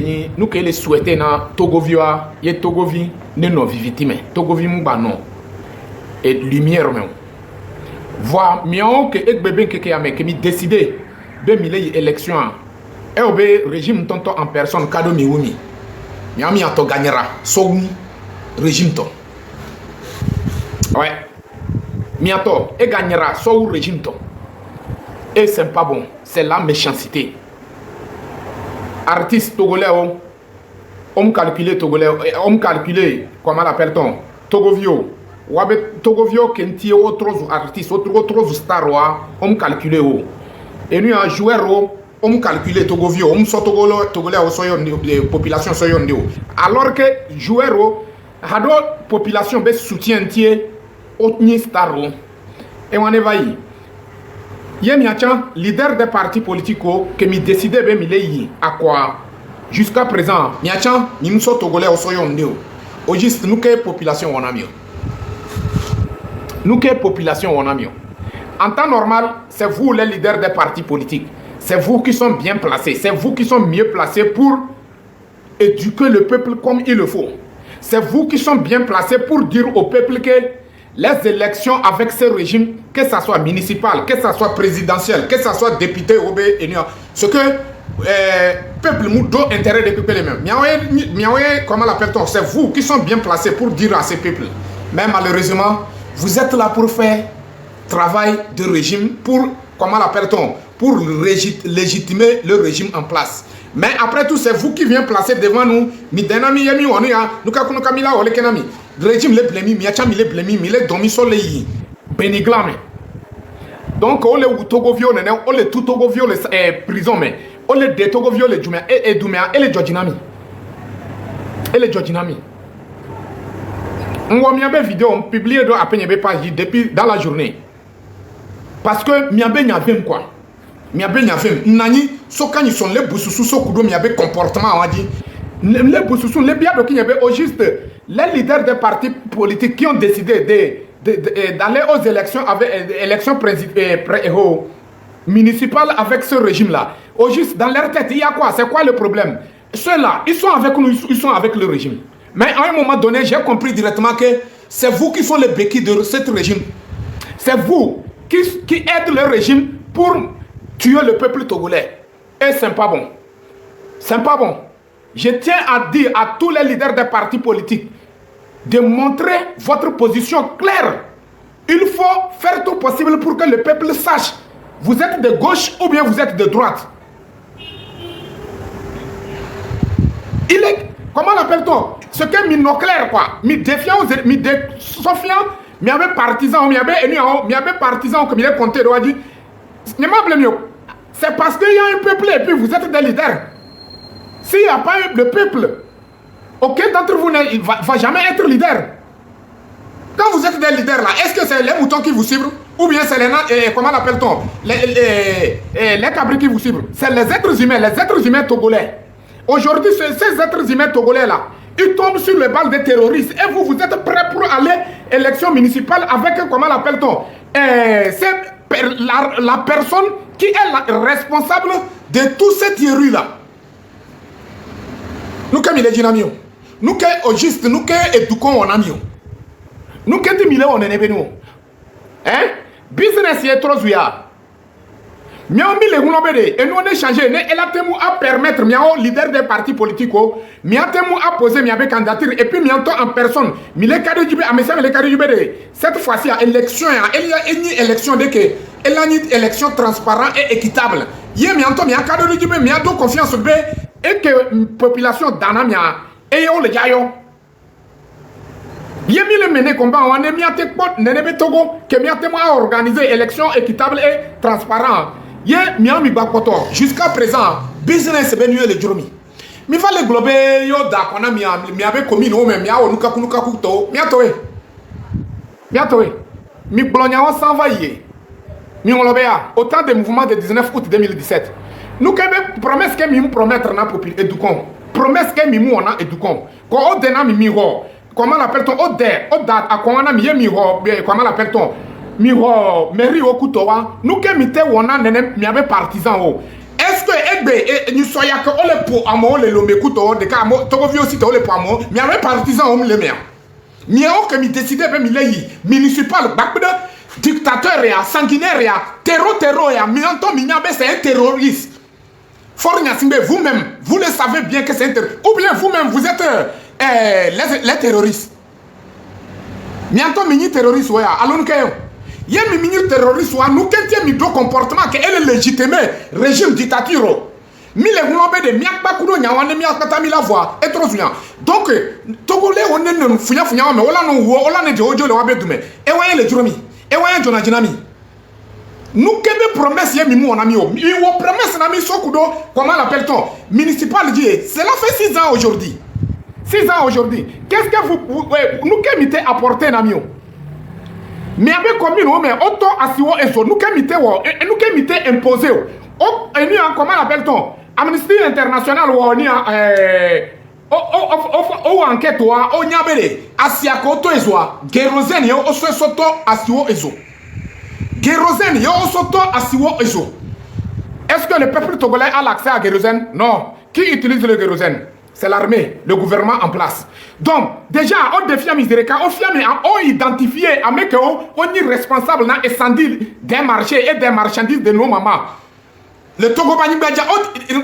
ni nous que les souhaiter na Togovia et Togovi ne non victime Togovi mba non et lumière même voir mieux que ek bébé que a que mi décider de mille élection et au régime tonton en personne cadeau mi wumi mi a to gagnera souni régime ton ouais mi a to et gagnera sou régime ton et c'est pas bon c'est la méchanceté artiste togolais on calculé togolais on calculé comment l'appelle-t-on Togovio wabe Togovio kenti autres artistes autres stars on calculé et nous un joueur on calculé Togovio on so togolais au soyon de population soyon de alors que joueur hado population be soutien tie autre star et on évaille Yemiachan, leader des partis politiques, que mi décidé de mi à quoi jusqu'à présent, miachan, ni nous sommes togolais au soyon néo. Au juste, nous que population on a mieux. Nous que population on a mieux. En temps normal, c'est vous les leaders des partis politiques. C'est vous qui sont bien placés. C'est vous qui sont mieux placés pour éduquer le peuple comme il le faut. C'est vous qui sont bien placés pour dire au peuple que les élections avec ce régime, que ce soit municipal, que ce soit présidentiel, que ce soit député ou ce que peuple moudo intérêt des peuples les mêmes. Comment l'appelle-t-on? C'est vous qui sont bien placés pour dire à ces peuples. Mais malheureusement, vous êtes là pour faire travail de régime, pour, comment l'appelle-t-on? Pour légitimer le régime en place. Mais après tout, c'est vous qui venez placer devant nous. Le régime les blêmi, miacham les blêmi, les domi soleil, beniglame. Donc on les Togovio, on les tout Togovio les prison mais on les détogovio les Jumia et Dumia et les Georginami. Et les Georginami. On voit bien des vidéos publiées à peine page depuis dans la journée. Parce que miabe nyavem quoi. Miabe nyavem nani sokani sont les boussousou sokudo miabe comportement on dit. Les boussousou les biens qui avait au juste les leaders des partis politiques qui ont décidé d'aller aux élections avec élections municipales avec ce régime-là. Au juste, dans leur tête, il y a quoi? C'est quoi le problème? Ceux-là, ils sont avec nous, ils sont avec le régime. Mais à un moment donné, j'ai compris directement que c'est vous qui sont les béquilles de ce régime. C'est vous qui aidez le régime pour tuer le peuple togolais. Et c'est pas bon. C'est pas bon. Je tiens à dire à tous les leaders des partis politiques de montrer votre position claire. Il faut faire tout possible pour que le peuple sache vous êtes de gauche ou bien vous êtes de droite. Il est, comment l'appelle-t-on? Ce que mi clair quoi, mi défiant, mi sofiant, mi avait partisan, mi avait partisan comme il est compté, doit dire, c'est parce qu'il y a un peuple et puis vous êtes des leaders. S'il n'y a pas eu le peuple, aucun d'entre vous ne va jamais être leader. Quand vous êtes des leaders là, est-ce que c'est les moutons qui vous suivent? Ou bien c'est les, comment l'appelle-t-on? Les cabris qui vous suivent? C'est les êtres humains togolais. Aujourd'hui, ces êtres humains togolais là, ils tombent sur le bal des terroristes. Et vous, vous êtes prêts pour aller à l'élection municipale avec, comment l'appelle-t-on? La personne qui est la responsable de tous ces thierry là. Nous sommes les dynamiques. Nous sommes au juste, nous sommes éduquons en ami. Nous sommes des milliers en événement. Hein? Business est trop zouya. Nous avons mis les goulobédés et nous avons échangé. Elle a tenu à permettre, nous avons leader des partis politiques, nous avons tenu à poser mes candidatures et puis nous avons en personne. Cette fois-ci, l'élection, il y a une élection de que elle a une élection transparente et équitable. Il y a un cadre de Djibé, il y a confiance et que la population d'Anamia et on le gagne. Il y a mis le mené combat, on a mis à Togo, qui a organisé élection équitable et transparente. Il y a Miami Bakoto. Jusqu'à présent, business est venu le Jurumi. Mais il va le glober, yo da kona mi avait commis no mais mi a onuka kunuka kuto. Mi atowe. Mi atowe. Mi blonya on s'en va y. Mi on lobea au temps des mouvements de 19 août 2017. Nous avons promesse que nous promettre na populaire éduquons. Promesse que nous on a éduquons. Ko o dena mi miro. Comment l'appelle-t-on? Au date à quoi on a mis miro. Comment l'appelle-t-on? Miro mairie au couteau. Nous que mité on a mi avait partisan. est-ce que nous soyons que on les pour amont les lomé couteau de cas togo vi aussi les pour amont mais avec partisans on les met mais on que mi décider même il est municipal bakbada dictateur et sanguinaire et terror et mianto minyabe c'est un terroriste. Fort Nyassimbe, vous-même vous le savez bien que c'est un terroriste ou bien vous-même vous êtes les terroristes. Mianto mini terroriste ouais allons que il y a un mini terroriste, nous qui avons comportement qui est légitimé, régime dictature. Mille globes de miakbakudo nyawane miakata la voix et trop bien. Donc, Togolais, on est non fouya, mais on a ne jojo le wabedume. Et voyez le dromi, et voyez Jonadinami. Nous qui avons promesse, il y a mis mon ami. Il y a une promesse, nami Sokudo, comment l'appelle-t-on? Municipal dit, cela fait 6 ans aujourd'hui. 6 ans aujourd'hui. Qu'est-ce que nous qui avons apporté, Namio? Mais avec commune mais auto asiwo eso nous kemite imposé comment l'appelle-t-on Amnesty International ou ni enquête o nyabele asiako to ezoa Gerozene yo soto asiwo ezo Gerozene yo soto asiwo ezo. Est-ce que le peuple togolais a l'accès à Gerozene? Non. Qui utilise le Gerozene? C'est l'armée, le gouvernement en place. Donc, déjà, on défie Misérika, on identifie à on est responsable dans l'incendie des marchés et des marchandises de nos mamans. Le Togo Banibadja,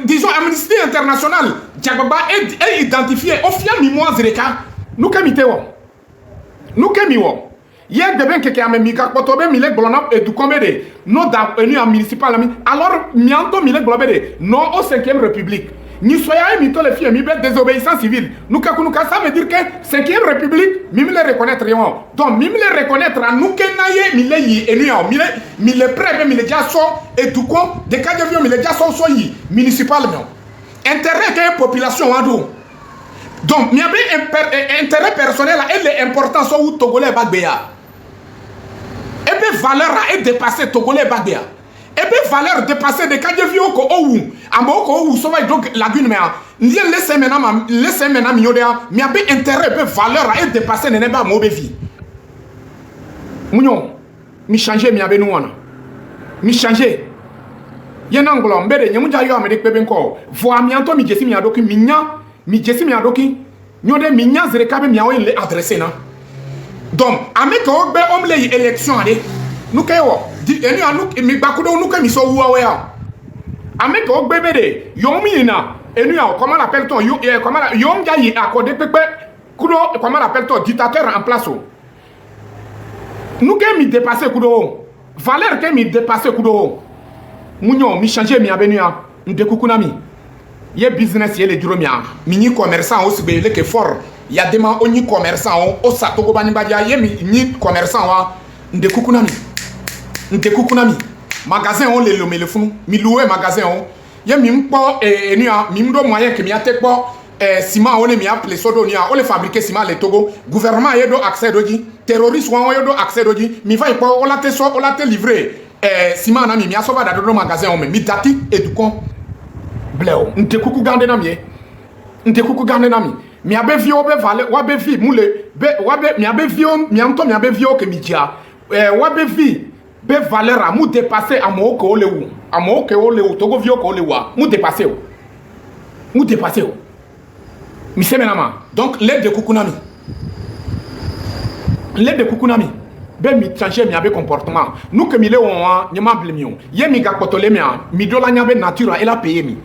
disons Amnesty International, Djagaba est identifié, on fait Mimoa Zereka, nous kemitewo. Nous kemiwo. Il y a des gens qui ont mis Milek Bolonap et du Comédé, non dans municipal, alors Mianto Milek Bolobede, non au 5e République. Ni soyez mito les filles, mi désobéissance civile. Nous ça veut dire que 5e République, mi les reconnaître rien. Donc mi les reconnaître à nous que naïe mi les yi et mi les prêts mi les jason et tout quoi des cas de viol mi les jason soyi municipal non. Intérêt que population en do. Donc mi avait intérêt personnel et l'importance où Togolais bagbéa. Et bien valeur a dépassé Togolais bagbéa. Et bien valeur dépassée de cas de vieux ko ou amoko ou sauva donc lagune mais lien laisser maintenant miodia mais bien intérêt bien valeur a dépassé ne pas mo vie munyo mi changer mi abenu wana mi changer yena ngolo mbede nyamuja yo amede pebe nko voa mi anto mi jesi mi adoki mi jesi mi adoki nyode mi nya zere kabe mi awo le adresser na donc ameko be omle élection ale nous kayo di enu anu mi bakudo nu ka mi so wuwa we a ameka ogbebe de yomi na enu ya comment l'appelle-t-on comment yom ja yi accordé pepe kudo comment l'appelle-t-on dictateur en place o nu ka mi dépasser kudo valeur ka mi dépasser kudo munyo mi changer mi abenu ya nde kukunami ye business ye le duromia mini commerçant aussi be le que fort ya dema oni commerçant o satogo bani badia ye mi commerçant wa nde kukunami Nkukunami magasin on les lomé le fou mi louer magasin on ye mi mpo enia mi ndo moyen que mi atekpo ciment on mi appelé sodonia on les fabriquer ciment les Togo gouvernement yedo accès doji terroriste on yedo accès doji mi va ipo on la te livrer ciment na mi asoba da do magasin on mi dati edukon bleo Nkuku gande na mi Nkuku gande na mi abe vi obe vale wa be vi mule be wa be mi abe vi on mi anto mi abe vi o ke mi dia wa be vi be valeur a mou dépasser à mon ko le ou à mon ko le ou Togo vio ko le wa mou dépasser mi se menama donc l'aide de kukunami be mi changer mi abe comportement nous que mi le on ni ma blemio ye mi ga potole mi do la nyabe nature et la payer mi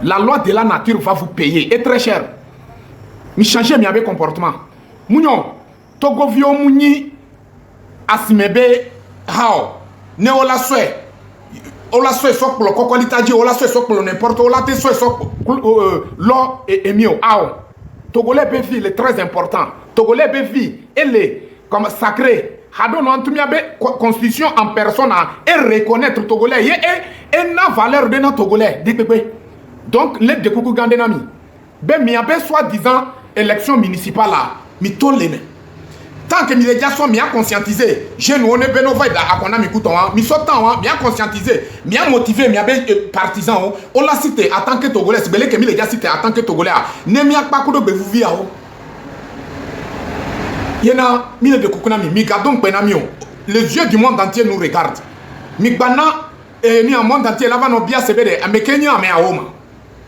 la loi de la nature va vous payer et très cher mi changer mi abe comportement munyo Togo vio muni asimebe how ne ola swe so pour le cocolita di ola swe so pour n'importe ola te swe so lo et mieux how Togolais be vie est très important Togolais be vie elle est comme sacré hado non tumia be constitution en personne et reconnaître Togolais et na valeur de notre Togolais dipebe donc l'aide de Kuku Gande nami be mi abe soit disant élection municipale là mi tolene tant que mi les gens sont bien conscientisés, jeunes on est bénévole à qu'on a mi couton, mi sortant bien conscientisé, bien motivé, bien partisan, on l'a cité en tant que Togolais, c'est belé que mi les gens cité en tant que Togolais, ne mi a pas coup de bevouvi à haut. Yena mi de kukunami, mi gardons penamio, les yeux du monde entier nous regardent. Mi bana et ni en monde entier là va no bien se bede mais Kenya mais à Oma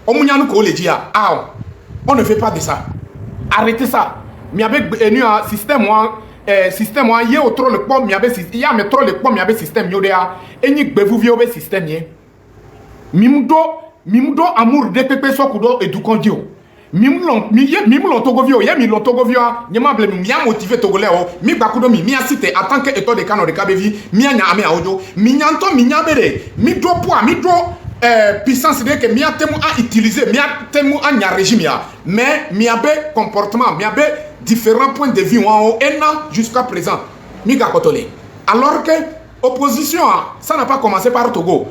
omunyanu ko le dia on ne fait pas de ça. Arrêtez ça. Mi avec un système système yé au trop le pom mi avec il y a mais trop le pom mi avec système yodea et ni bevu vie au système yé. Mimudo amour de pepe sokudo et du condio. Mimulon togovio yé mi togovio ni mable mi a motivé togolais mi bakudo mi a cité en tant que état de canon de kabevi mi a nya ame aojo mi nyanto mi nyabere mi do poids mi do puissance de que mi a temu à utiliser mi a temu à nya régime mais mi a comportement mi a différents points de vue en jusqu'à présent mi gakotole alors que opposition ça n'a pas commencé par Togo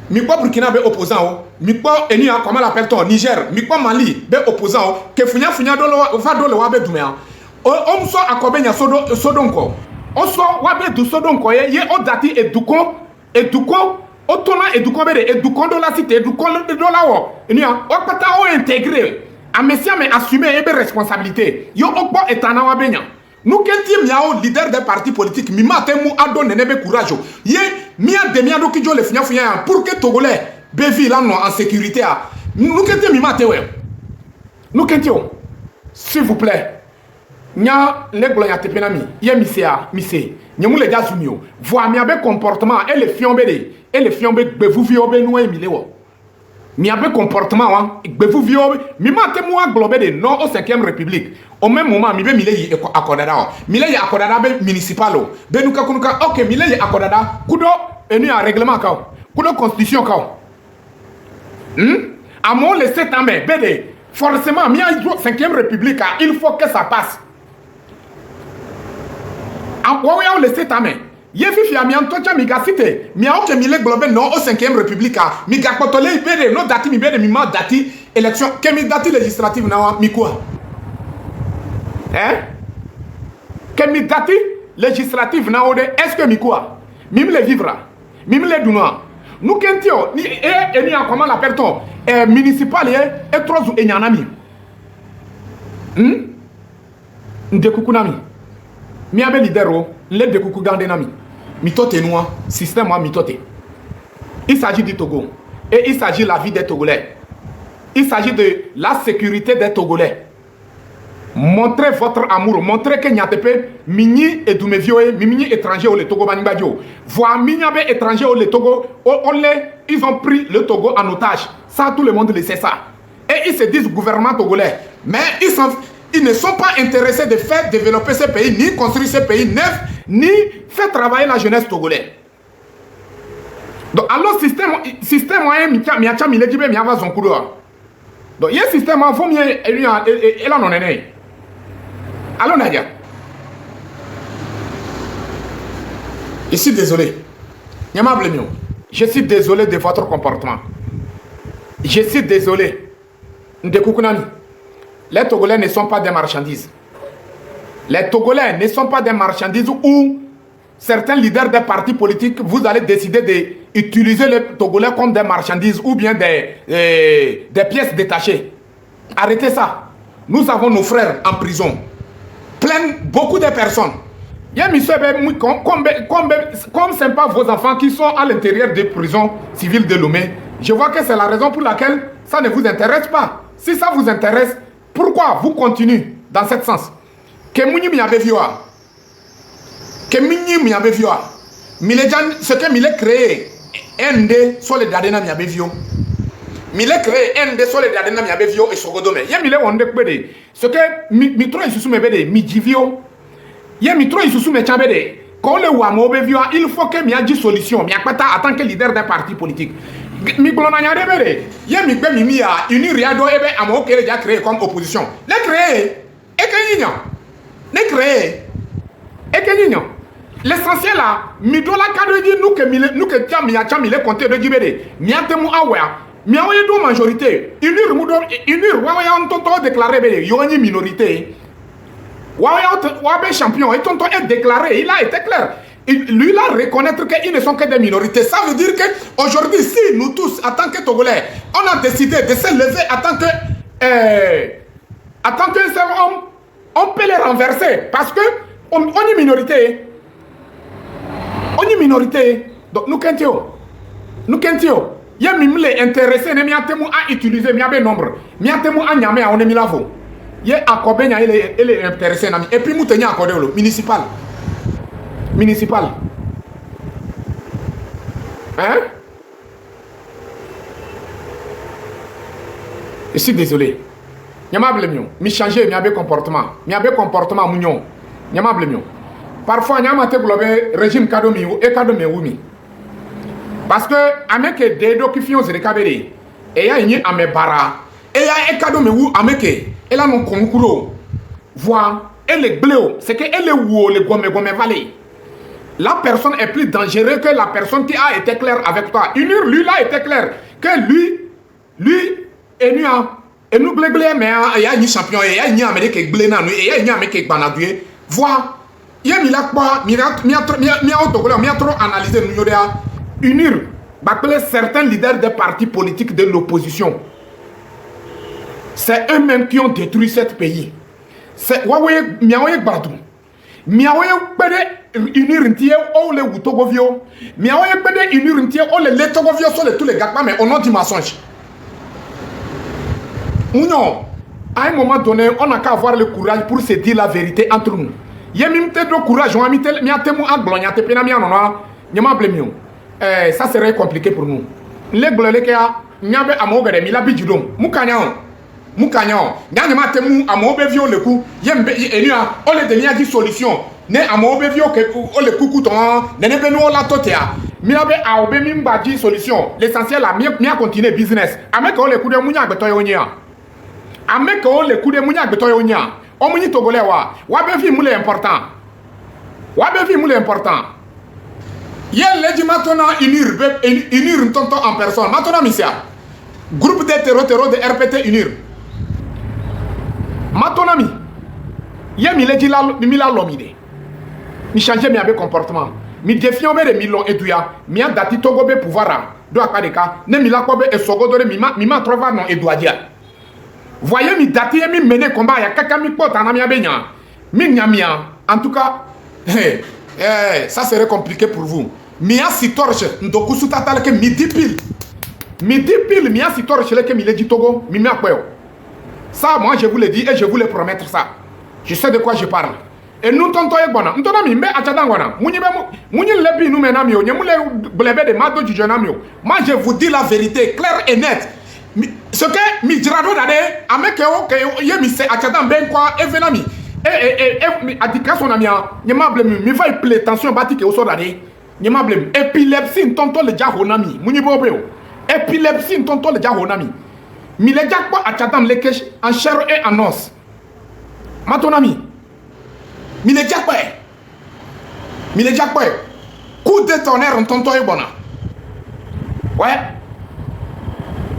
mi quoi Burkina be opposant mi quoi enia comment l'appelle-t-on Niger mi quoi Mali be opposant que funya do va do le wa be dumea on so akobe nya sodonko on so wa be du sodonko ye o dati eduko otona eduko be eduko do la cité eduko de la wo enia o pata o intégrer a messia mais assumer et responsabilité yo okbo etana wa benya nous kenti miao leader des partis politiques mi matemu ado nenebe courage ye mia demia do kijo le funya pour que togolais bevi là en sécurité nous kenti mi matewe nous kenti s'il vous plaît nya le gloya tepenami ye mise nyemu le jazumio voa mi abe comportement et le fiombe bevu viobe no emilewo mi a comportement wa gbefu vio mi ma te mo aglobe de non au 5e république au même moment mi be mi leyi akodada mi leyi akodada be municipalo be nuka kunuka OK mi leyi akodada kudo enu a règlement ka kudo constitution ka amo le 7 ans be de forcément mi a 5e république il faut que ça passe wa ya le 7 ans ye fifi ami antocha mi gasite mi a ok mi le globe non au 5e république mi gakotole ibere no dati mi bere mi ma dati élection que mi dati législative na mi quoi que mi dati législative na ode est-ce que mi quoi mi me le vivra mi me le duna nous kentio ni ni comment l'appelle-t-on municipal et trop enyanami ndekukunami mi abe lidero le dekuku gandenami mitote noa système moi mitote. Il s'agit du Togo et il s'agit de la vie des Togolais. Il s'agit de la sécurité des Togolais. Montrez votre amour, montrez que nyatepe mini et dumevioe mini étranger au le Togo banibadjo. Voir minyabe étranger au le Togo ils ont pris le Togo en otage. Ça tout le monde le sait ça. Et ils se disent gouvernement togolais, mais ils ne sont pas intéressés de faire développer ce pays, ni construire ce pays neuf, ni faire travailler la jeunesse togolaise. Donc, alors, système moyen, miacha milejibe miava zonkudo. Donc, il y a un système, il faut mieux, et là, non est. Allons, Nadia. Je suis désolé. Je suis désolé de votre comportement. Je suis désolé. Ndekukunami. Les Togolais ne sont pas des marchandises. Les Togolais ne sont pas des marchandises où certains leaders des partis politiques, vous allez décider d'utiliser les Togolais comme des marchandises ou bien des pièces détachées. Arrêtez ça. Nous avons nos frères en prison. Beaucoup de personnes. Comme ce n'est pas vos enfants qui sont à l'intérieur des prisons civiles de Lomé, je vois que c'est la raison pour laquelle ça ne vous intéresse pas. Si ça vous intéresse, pourquoi vous continuez dans ce sens? Que Mouni m'y avait vu. Que Mouni m'y avait vu. Ce que m'y a créé, ND sur les Dadena m'y avait vu. M'y a créé ND sur les Dadena m'y avait vu et sur Godome. Y'a m'y a on débede. Ce que m'y trop sous mes bédés, m'y divio. Y'a m'y trop sous mes chambédés. Quand le Wamo bévio, il faut que m'y a dit solution. M'y a pas en tant que leader d'un parti politique. Mi bolonanya debere ye mi gbe mi ya uni riado ebe amo kere ja créer comme opposition le créer et que nyo le créer et que nyo l'essentiel là mi do la cadre di nous que tiam ya tiam le compter de dibere mi atemu awa mi awoye do majorité unir wa ya ontonto déclarer be yo ni minorité wa be champion et tonton est déclaré il a été clair. Lui, là, reconnaître qu'ils ne sont que des minorités. Ça veut dire qu'aujourd'hui, si nous tous, en tant que Togolais, on a décidé de se lever en tant qu'un seul homme, on peut les renverser. Parce qu'on est minorité. On est minorité. Donc, nous, nous kentio ya mimle intéressé ne miatemu à utiliser miabe nombre miatemu à nyame a on mi lavo ye akobe nya ele intéressé na mi et puis mutenya akode lo municipal hein. Je suis désolé. Nyamable mio, mi changer miabe comportement munyon. Nyamable mio. Parfois nyamate globe régime kadomi ou e kadomi wumi. Parce que ameke dedo ki fion zere kabere. E ya yin ame bara. E ya e kadomi wu ameke. E la non konkulo. Vois, elle est bleu, c'est que elle est où le gomme vallée. La personne est plus dangereuse que la personne qui a été claire avec toi. Unir lui là était clair que lui et nous et nous blé mais il y a ni champion il y a ni américain blé na nous il y a ni américain banadoué voir il y a mi la quoi mi trop analyser nous unir appeler certains leaders des partis politiques de l'opposition. C'est eux-mêmes qui ont détruit ce pays. C'est waoué miaoué badou miaoué bede unir ntie o le wutogovio miaoué bede unir ntie o le letogovio sur tous les gars mais au nom du mensonge. Non, à un moment donné, on n'a qu'à avoir le courage pour se dire la vérité entre nous. Yemim te do courage, on a mis temu aglonia te pena miano nyama blemio. Ça serait compliqué pour nous. Les glolé ke a nyabe amogere mi la bijudom. Mukanyan. Nyama temu amobe vio le coup. Yembe enua, on le denia di solution. Ne amobe vio ke o le kuku ton, ne ne benu la totea. Mi abe a obe mi mbadi solution. L'essentiel la mi a continuer business. Ameka o le coup de munya beto yonya. Ameka o le coup de munya beto yonya. O muni togolais wa be fi moule important. Yel le di maintenant unir tonton en personne. Maintenant misia. Groupe de terreau de RPT unir. Maintenant mi. Ye mi le di la mi la lomide. Mi changer mi avec comportement. Mi défiant be de milon eduya. Mi a dati togo be pouvoir do akadeka. Ne mi la ko be esogodore mi ma trova non eduadia. Voyez mi dati mi mener combat ya kaka mi pot en amia benya. Mi nyamia. En tout cas, ça serait compliqué pour vous. Mi a si torche ndoku sutata ke midi pile. Mi a si torche le ke mi le di Togo, mi me akweo. Ça moi je vous le dis et je vous le promettre ça. Je sais de quoi je parle. Et nous tonton egbona, ntona mi mbe achadangwana. Munyi lebi nous menamio, nyemule blebe de mado du jonamio. Moi je vous dis la vérité claire et nette. Ce que mi dirado dade amekeo ke yemi se achadam ben kwa evenami. Et adika son amia, nyema blemi mi va y tension bati ke oso dade. Nyema blemi épilepsie tonton le jahonami. Munyi bobeo. Épilepsie tonton le jahonami. Mi le jakpo achadam lekesh en chair et en os. Matonami. Mi le jakpo. Coup de tonnerre tonton ebona. Ouais.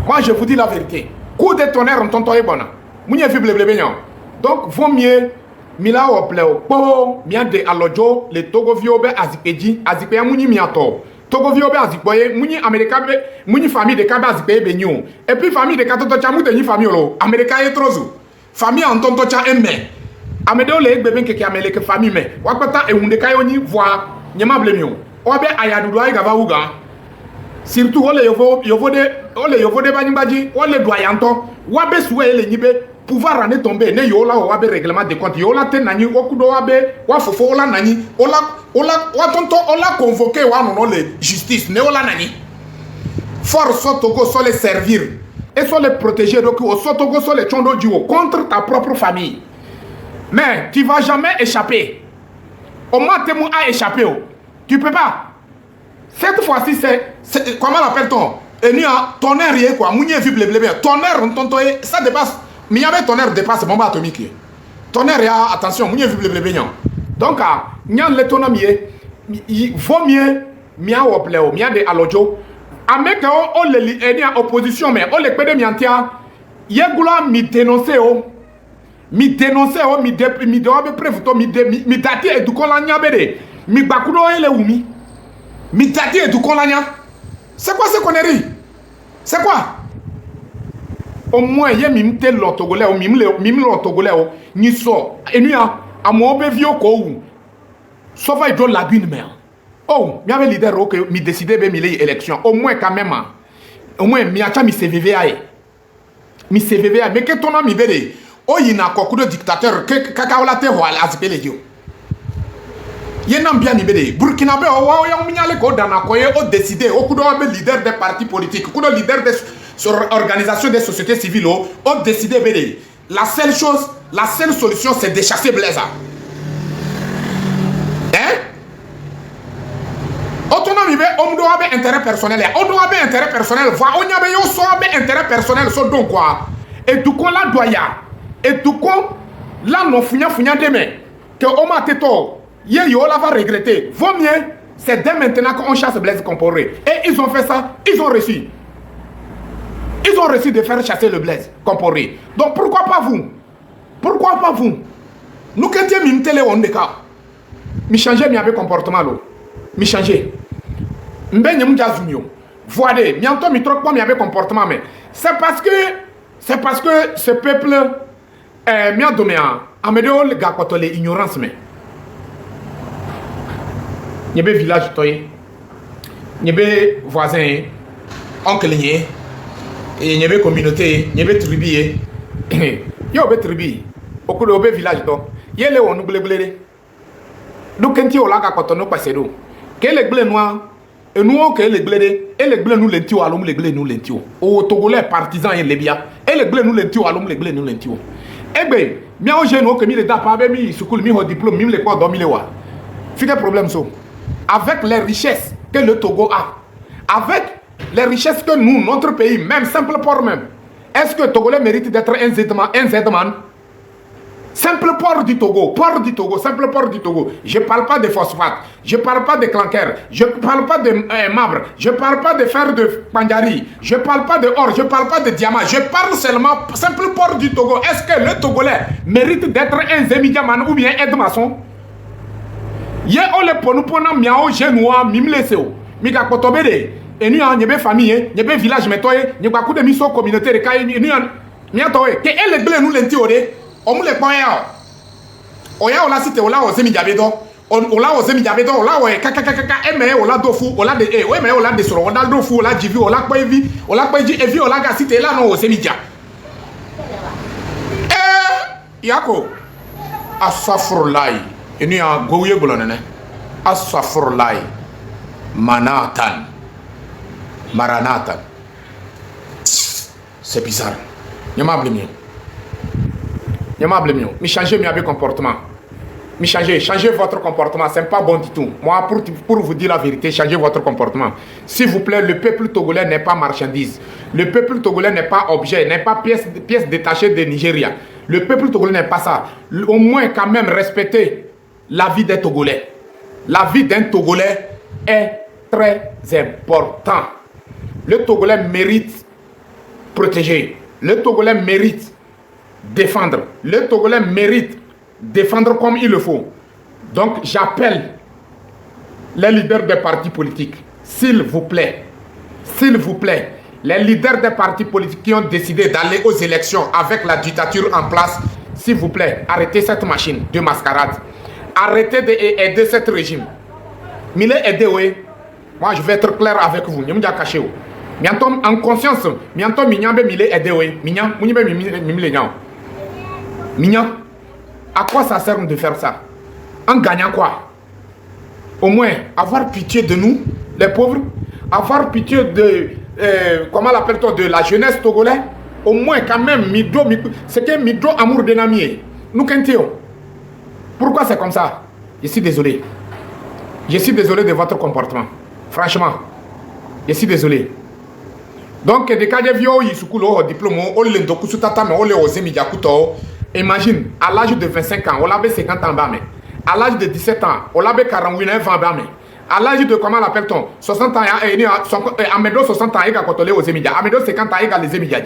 Moi je vous dis la vérité. Coup de tonnerre tonton ebona. Munye fi blebe nyan. Donc vaut mieux mila o pleo po mia de alojo le togovio be azipeji azipe munyi miato. Togovio be azipoye munyi America be munyi famille de kabe azipe be nyu. Et puis famille de katoto cha mutenyi famille lo. America e trozu. Famille en tonto cha emme. Amedeo le bebe nke amele ke famille me. Wakata e hunde kayo ni voix nyema blemio. Obe ayadudu ay gava uga. Surtout ole yovo de banimbaji ole doyanto wabe suwe le nyibe pouvoir en tomber ne yola wabe règlement de compte yola te nani okudo wabe wa fofo ola nani ola tonto ola convoquer wa non le justice ne ola nani force Togo so les servir et so les protéger donc au Togo so les chondo duo contre ta propre famille. Mais tu vas jamais échapper. Au moins tu a échappé. Tu peux pas. Cette fois-ci, c'est comment l'appelle-t-on? Et nous, tonnerre, quoi. Mounier vu blé. Tonnerre, ça dépasse. Mais il y avait tonnerre dépasse bombe atomique. Tonnerre, attention, mounier vu blé. Donc, il y a l'autonomie. Il vaut mieux, mia ou pléo, mia de alojo. Avec opposition, mais on les pédé miantia. Yegoula mi dénoncer, mi doit prévu, mi dati et du kola nyabede. Mi bakudo ele oumi. Mi tati et du kolanya. C'est quoi ces conneries? C'est quoi? Au moins, il y a mimte l'ortogolais, mime l'ortogolais, ni so. Et nous, à mon bébé, sauf à la lagune, mère. Oh, mi avait leader que mi décidé de mi élection. Au moins quand même. Au moins mi acha mi CVV aye. Mi CVV aye. Mais que ton nom mi vede. Oh, il y a un dictateur que kakaolate voilà azipele dio. Yenam bien mi vede. Burkina Faso o ya minyale ko dana ko ye o décider o kudo be leader des partis politiques, kudo leader des organisations des sociétés civiles o décider vede. La seule chose, la seule solution c'est de chasser Blaise. On doit avoir intérêt personnel. On doit avoir intérêt personnel. On y a yo so intérêt personnel. So donc quoi? Et tout qu'on la doya. Et tout qu'on là non funya demain. Que on m'a této. Yo la va regretter. Vaut mieux. C'est dès maintenant qu'on chasse Blaise Compaoré. Et ils ont fait ça. Ils ont réussi. Ils ont réussi de faire chasser le Blaise Compaoré. Donc pourquoi pas vous? Pourquoi pas vous? Nous quand tu m'y télé on déca. Mi changer mi avec comportement là. Mi changer. M'ben yem jazumio. Voyez, bientôt mi troque pas mi avec comportement mais c'est parce que ce peuple mi a donné à medo le gars quand les ignorance mais. Nyebe village toy. Nyebe voisin oncle nye et nyebe communauté, nyebe tribu. Yo be tribu. Okudo be village to. Yele wonu gleglere. Do kenti o la ga quand on passe do. Quel blé noir et nous que les blés et les blés nous lentio alum les blés nous lentio au togolais partisans et les biens et les blés nous lentio alum les blés nous lentio eh ben bien au jeune que mi le da pas ben mi school mi ho diplôme mi le quoi dormi le wa fi problème so avec les richesses que le Togo a avec les richesses que nous notre pays même simple port même est-ce que Togolais mérite d'être un Z-man? Simple port du Togo, simple port du Togo. Je ne parle pas de phosphate, je ne parle pas de clanker, je ne parle pas de marbre, je ne parle pas de fer de Pandjari, je ne parle pas de or, je ne parle pas de diamant, je parle seulement simple port du Togo. Est-ce que le Togolais mérite d'être un Zemidiaman ou bien Edmason? Ye ole ponupona miao genoa mimleseo. Mika kotobede. Et nous avons famille, nous avons village metoye, nous avons des missions communautaires, nous avons que elle est nous l'entiode. On le point oya ola site ola o semi jabedo ola o semi jabedo ola o kaka eme ola dofu ola de eme ola de soro ola dofu ola jivi ola pa evi evi ola ga site la no o semi ja yako asafurlai enu ya gouye golonene asafurlai manatan maranatan c'est bizarre nyama blemi mi changez mi comportement. Mi changez votre comportement. C'est pas bon du tout. Moi, pour vous dire la vérité, changez votre comportement. S'il vous plaît, le peuple togolais n'est pas marchandise. Le peuple togolais n'est pas objet, n'est pas pièce détachée de Nigeria. Le peuple togolais n'est pas ça. Au moins, quand même, respectez la vie des Togolais. La vie d'un Togolais est très important. Le Togolais mérite protéger. Le Togolais mérite défendre. Le Togolais mérite défendre comme il le faut. Donc j'appelle les leaders des partis politiques, s'il vous plaît, les leaders des partis politiques qui ont décidé d'aller aux élections avec la dictature en place, s'il vous plaît, arrêtez cette machine de mascarade. Arrêtez d'aider ce régime. Mille aider, oui. Moi je vais être clair avec vous. En conscience, Mignon, à quoi ça sert de faire ça? En gagnant quoi? Au moins, avoir pitié de nous, les pauvres, avoir pitié de, comment l'appelle-t-on, de la jeunesse togolaise, au moins quand même, c'est que Midro amour de Namier. Nous qu'entendons. Pourquoi c'est comme ça? Je suis désolé. Je suis désolé de votre comportement. Franchement, je suis désolé. Donc, des cas de vieux, ils sont coulés au diplôme, au lendoku sutata, mais au léosé midiakuto. Imagine, à l'âge de 25 ans, on avait 50 ans, à l'âge de 17 ans, on avait 48 ans, à l'âge de, comment l'appelle-t-on, 60 ans, Amedo 60 ans, il a contrôlé aux émidia, Amedo 50 ans, il a les émidia.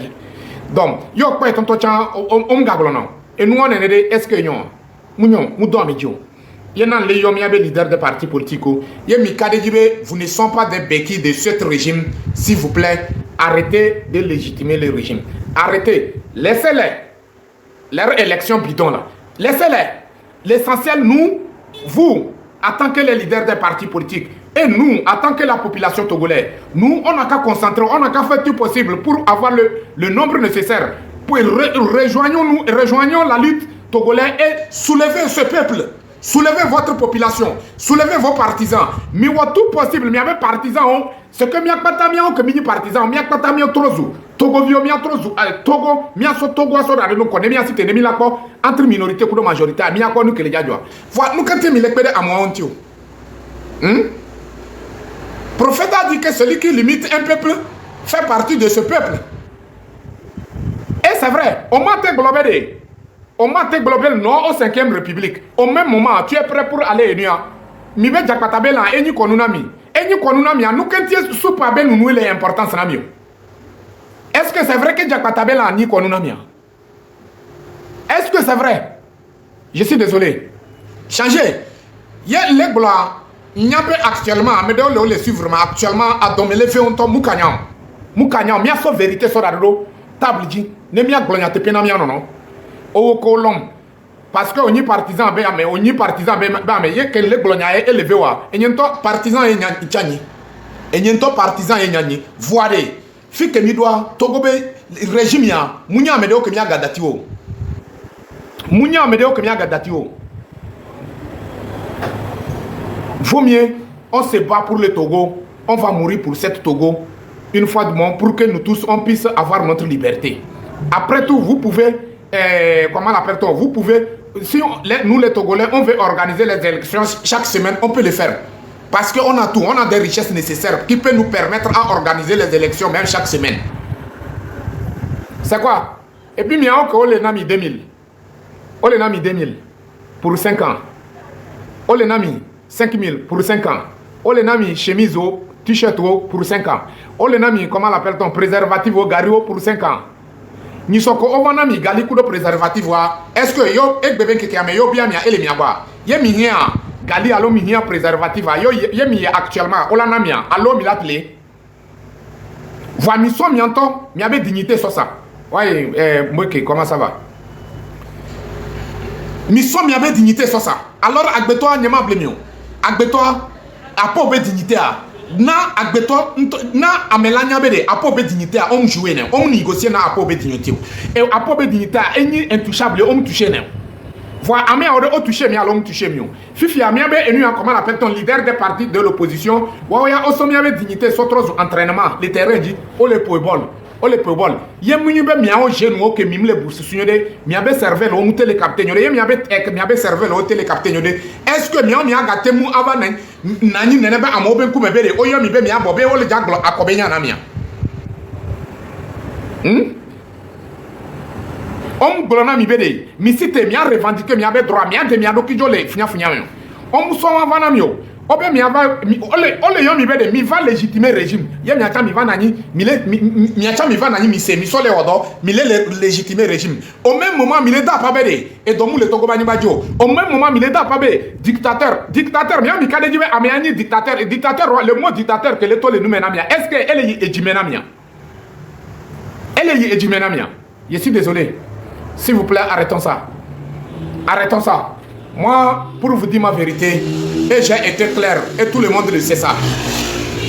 Donc, yo, quoi, ton tochan, on gagolon. Et nous, on est aidé, est-ce que nous, nous dormons. Il y a les leaders des partis politiques. Vous ne sont pas des béquilles de ce régime. S'il vous plaît, arrêtez de légitimer le régime. Arrêtez. Laissez-les. Leur élection bidon là. Laissez-les. L'essentiel, nous, vous, en tant que les leaders des partis politiques, et Et nous, en tant que la population togolaise, nous, on n'a qu'à concentrer, on n'a qu'à faire tout possible pour avoir le nombre nécessaire. Pour rejoignons la lutte togolaise et soulever ce peuple. Soulevez votre population, soulevez vos partisans. Mais tout possible, mais avec partisans, c'est que miak patamia que mini partisans, miak patamia trozu, Togo vio mia trozu, Togo mia so Togo so da no connaît mia cité demi la ko entre minorité ou majorité, mia ko nous que les jadwa. Voilà, nous quand mi le pede à moi ontio. Prophète a dit que celui qui limite un peuple fait partie de ce peuple. Et c'est vrai, on m'a été globé. On m'a été global non au 5e République. Au même moment, tu es prêt pour aller à Enya. Mi be jakpatabe la eni konunami. Eni konunami nous quand tu soupa ben nous les importance na mio. Est-ce que c'est vrai que jakpatabe la ni konunami? Est-ce que c'est vrai? Je suis désolé. Changer. Il y a les blancs, il n'y a pas actuellement, mais de le suivre actuellement à dominer fait un temps mukanyam. Mukanyam, mia so vérité sur la table dit, ne mia glonya te pena mia non. Au colon parce que on y partisan be mais on y partisan be mais y que les glonia élevé wa et nyento partisan et nyani et nyento partisan et nyani voiré fi que mi doit togo be régime ya munya me de o que mi agadati o munya me de o que mi agadati o vaut mieux on se bat pour le Togo, on va mourir pour cette Togo une fois de moins pour que nous tous on puisse avoir notre liberté. Après tout vous pouvez comment l'appelle-t-on? Vous pouvez, si nous les Togolais, on veut organiser les élections chaque semaine, on peut le faire. Parce qu'on a tout, on a des richesses nécessaires qui peuvent nous permettre à organiser les élections même chaque semaine. C'est quoi? Et puis, il y a encore les Nami 2000. On les Nami 2000 pour 5 ans. On les Nami 5000 pour 5 ans. On les Nami chemise au t-shirt pour 5 ans. On les Nami, comment l'appelle-t-on? Préservatif au gario pour 5 ans. Ni soko ovana mi gali kudo préservatif wa est-ce que yo ek bebe ke kame yo bien mia ele mia ba ye mi hia gali alo mi hia préservatif yo ye mi actuellement olana mia alo mi latle va mi so mi anto mi avait dignité sur ça ouais moi que comment ça va mi so mi avait dignité sur ça alors agbeto nyama blemio agbeto a pas be dignité a na agbeto na amelanya bede apobe dignité a on jouer ne on négocier na apobe dignité et apobe dignité a eni intouchable on toucher ne voilà amé o toucher mi alon toucher mi fifi amé be enu comment appelle ton leader des partis de l'opposition wa ya osomi avec dignité so trop entraînement le terrain dit o le poebol o le poebol ye munyu be mi a o jeune o ke mi le bourse sunyode mi abe server o mutele capitaine ye mi abe server o tele capitaine est-ce que mi a gâté mu avant nani nene be amobe ku bebere o yo mi be mi abobe o le jaglo akobe nya na mi on glona mi bede mi cité mi a revendiquer mi abe droit mi a de mi ado kijo le funya on so avant na mi o obe mi ava ole yo mi bede mi va légitimer régime ye mi acha mi va nani mi acha mi va nani mi se mi so le odo mi le légitimer régime au même moment mi le da pa bede et donc le Togo bani bajo au même moment mi le da pa be dictateur mi a mi kade jibe amiani dictateur et dictateur le mot dictateur que le to le nous mena mia est-ce que elle est ejimena mia je suis désolé s'il vous plaît arrêtons ça moi pour vous dire ma vérité et j'ai été clair et tout le monde le sait ça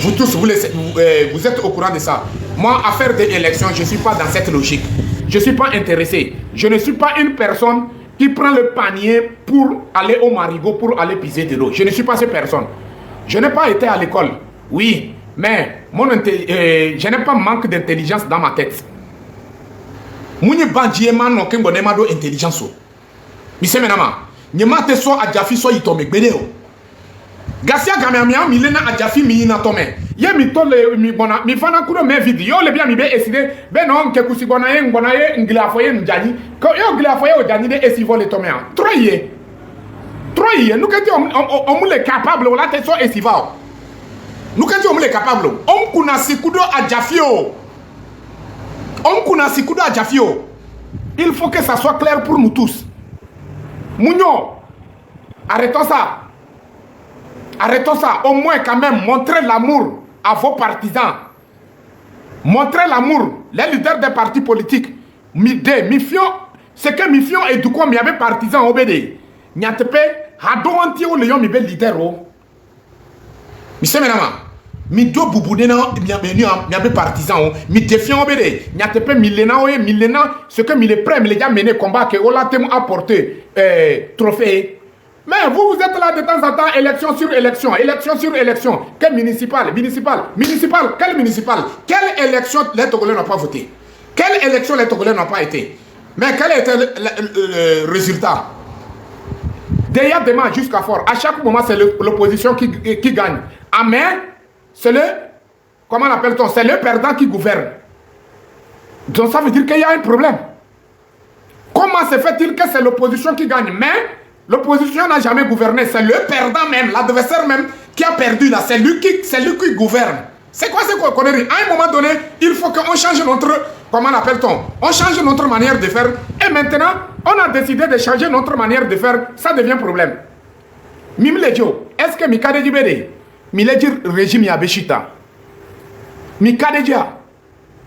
vous tous vous êtes au courant de ça moi à faire des élections je ne suis pas dans cette logique je ne suis pas intéressé je ne suis pas une personne qui prend le panier pour aller au marigot pour aller piser de l'eau je ne suis pas cette personne je n'ai pas été à l'école oui mais je n'ai pas manque d'intelligence dans ma tête Mouni bandie man no kengo nema do intelligence o. Mi se menama. Nyema te so ajafi so itome gbede o. Gasia gamia mi lena ajafi mi na tome. Ye mi tole mi bona mi fana kudo me video le bia mi be eside be no nke kusigona ye ngona ye ngila foye njani. Ko yo ngila foye o jani de esivo le tome a. Troye. Nou kati on mule capable o la te so esiva o. Nou kati on mule capable o. On kuna sikudo ajafi o. Il faut que ça soit clair pour nous tous. Mounio, arrêtons ça. Au moins quand même, montrez l'amour à vos partisans. Montrez l'amour. Les leaders des partis politiques. C'est que Mifion et du coup, il y avait partisans au BD. Nyatepe, Hadouanti ou Léon, il y avait leader. Monsieur Ménama, mi do boubouné mi partisan, mi défiant obédé, n'y a pas milléna, ce que mi les prêts, mi les a mené combat que Ola Temu a porté trophée. Mais vous êtes là de temps en temps, élection sur élection, élection sur élection. Quelle municipale, quelle municipale? Quelle élection les Togolais n'ont pas voté? Quelle élection les Togolais n'ont pas été? Mais quel était le résultat? D'ailleurs, demain jusqu'à fort, à chaque moment, c'est l'opposition qui gagne. Amen, c'est le, comment l'appelle-t-on? C'est le perdant qui gouverne. Donc ça veut dire qu'il y a un problème. Comment se fait-il que c'est l'opposition qui gagne? Mais l'opposition n'a jamais gouverné. C'est le perdant même, l'adversaire même qui a perdu là. C'est lui qui gouverne. C'est quoi ces conneries? À un moment donné, il faut qu'on change notre, comment l'appelle-t-on? On change notre manière de faire. Et maintenant, on a décidé de changer notre manière de faire. Ça devient problème. Mimlejo, est-ce que Mikade Djibede, Miledji régime Yabeshita? Mikade Dja,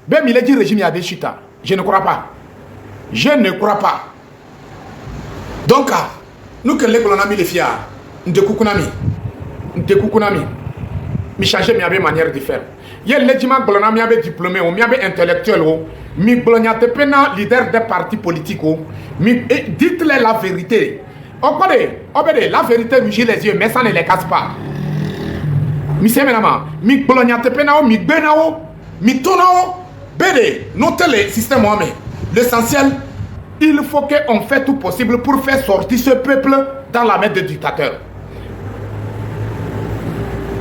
ben Miledji régime Yabeshita? Je ne crois pas. Je ne crois pas. Donc, nous que les colonami les fiers, de Kukunami, mi changer mi manière de faire. Yé legima glona mi abe diplômé ou mi abe intellectuel ou mi glonia te pena leader des partis politiques ou mi dites-les la vérité. Obédé, la vérité lui gît les yeux mais ça ne les casse pas. Mi se menama mi glonia te pena ou mi bena ou mi tona ou bédé notez le système mohamé. L'essentiel, il faut qu'on fasse tout possible pour faire sortir ce peuple dans la main des dictateurs.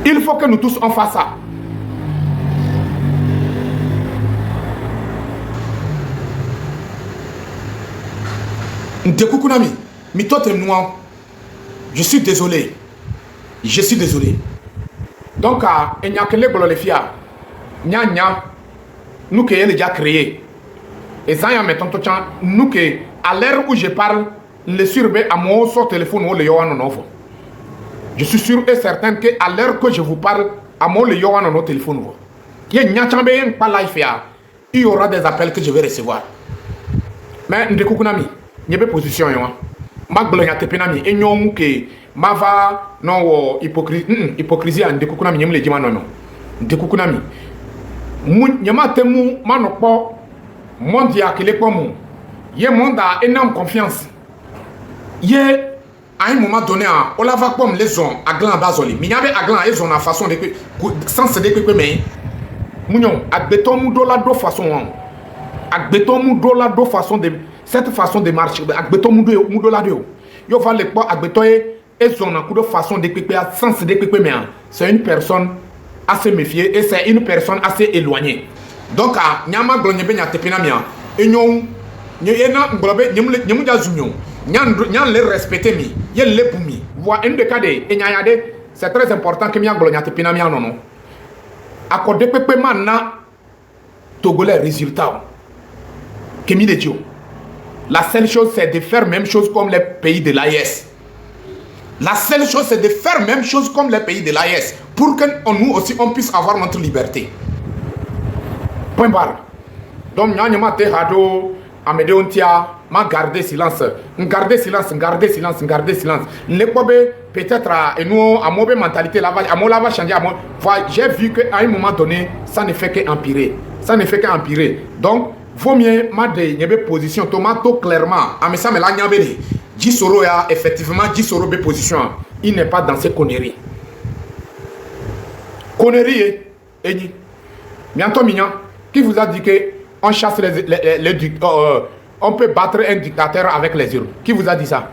Il faut que nous tous on fasse ça. Ndekukunami, mitote noir. Je suis désolé. Je suis désolé. Donc, il n'y a que les gololefia. Nya, nous qui avons déjà créé. Et ça, nous que, à l'heure où je parle, le surbe à mon sort téléphone ou le yohan en je suis sûr et certain que à l'heure que je vous parle, à mon le yohan en téléphone. Il y aura des appels que je vais recevoir. Mais ndekukunami, n'y a pas position yo. Ma glonya tepenami et nyom que ma va non hypocrisie ndekukunami nyem le dima non. Ndekukunami. Mun nyama temu manokpo monde ya kele kwa mu. Ye monde a énorme confiance. Ye à un moment donné, on la va comme les zones à gland bazoli. Mais il y avait à gland et zone à façon de sans se découper mais Mounion, à béton moudola de façon. À béton moudola de façon de cette façon de marcher. À béton moudola de. Yo va le quoi à béton et zone à coup de façon de découper sans se découper mais c'est une personne assez méfiée et c'est une personne assez éloignée. Donc, nyama glonyebe nya tepina mia. Et nous, nyena ngolobe nyemu jazunyo. Nyan le respecter mi, yel le pour mi. Voix un de cadre et nyayade, c'est très important que mia glonya tepina mia non. Accordé pepe mana togolais résultat. Kemi de Dio. La seule chose c'est de faire même chose comme les pays de l'AES. La seule chose c'est de faire même chose comme les pays de l'AES pour que nous aussi on puisse avoir notre liberté. Point barre. Donc nyanyama te hado amede ontia ma garder silence. Garder silence. Les peut-être à nous à mauvaise mentalité là à mon lava changer à mon j'ai vu que à un moment donné ça ne fait qu'empirer. Donc vaut mieux ma de position tomato clairement à me ça me la nyabeli. Jisoro ya effectivement Jisoro be position. Il n'est pas dans ces conneries. Conneries et bientôt mignon. Qui vous a dit que on chasse on peut battre un dictateur avec les urnes? Qui vous a dit ça?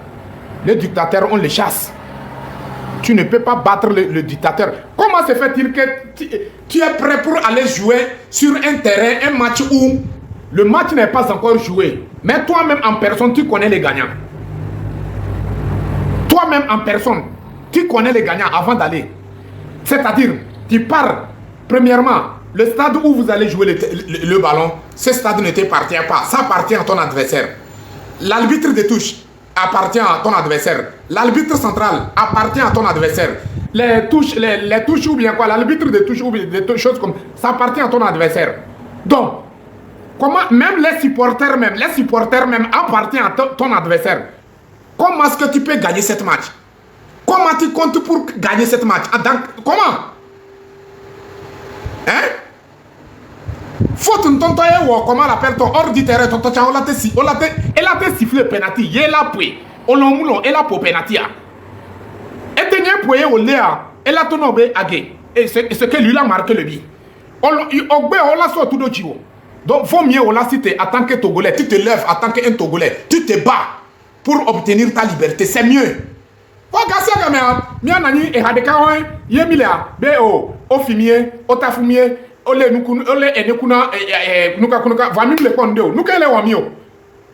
Les dictateurs, on les chasse. Tu ne peux pas battre le dictateur. Comment se fait-il que tu es prêt pour aller jouer sur un terrain, un match où le match n'est pas encore joué, mais toi-même en personne, tu connais les gagnants. Toi-même en personne, tu connais les gagnants avant d'aller. C'est-à-dire, tu pars, premièrement, le stade où vous allez jouer le ballon, ce stade ne t'appartient pas. Ça appartient à ton adversaire. L'arbitre de touche appartient à ton adversaire. L'arbitre central appartient à ton adversaire. Les touches ou bien quoi, l'arbitre de touche ou bien des choses comme ça appartient à ton adversaire. Donc, comment même les supporters même appartiennent à ton adversaire. Comment est-ce que tu peux gagner cette match? Comment tu comptes pour gagner cette match? Comment? Hein? Faute un tonton comment l'appelle ton hors du terrain tonton on l'a sifflé penalty yé la poué on l'a moulon et la pour penalty et tenir poué au léa et la tonne agé et ce que lui a marqué le but on l'a sorti tout de suite donc faut mieux on l'a cité en tant que Togolais tu te lèves en tant qu'un Togolais tu te bats pour obtenir ta liberté c'est mieux. Regarde ça gamin mia nani e hadeka on yemila be o fumier o tafumier ole nukun ole enekuna nuka va même le pondeo nukele wamio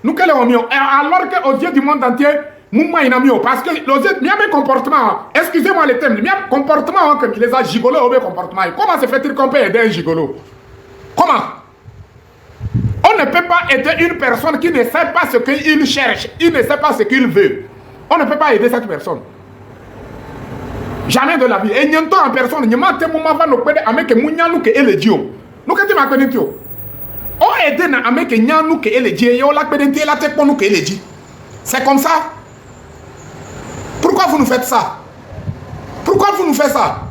alors que aux yeux du monde entier mouvement inamio parce que les autres bien comportement excusez-moi le terme bien comportement que les a gigolo au comportement comment se fait-il qu'on peut aider un gigolo comment on ne peut pas aider une personne qui ne sait pas ce qu'il cherche il ne sait pas ce qu'il veut on ne peut pas aider cette personne jamais de la vie. Et n'y a en personne, n'y a pas de moment va nous aider avec Mounianou que elle est Dio. Nous qu'est-ce que tu m'as connu Dio? On aide avec Nianou que elle est Dio et on l'a pédé la tête pour nous que elle est Dio. C'est comme ça. Pourquoi vous nous faites ça? Pourquoi vous nous faites ça?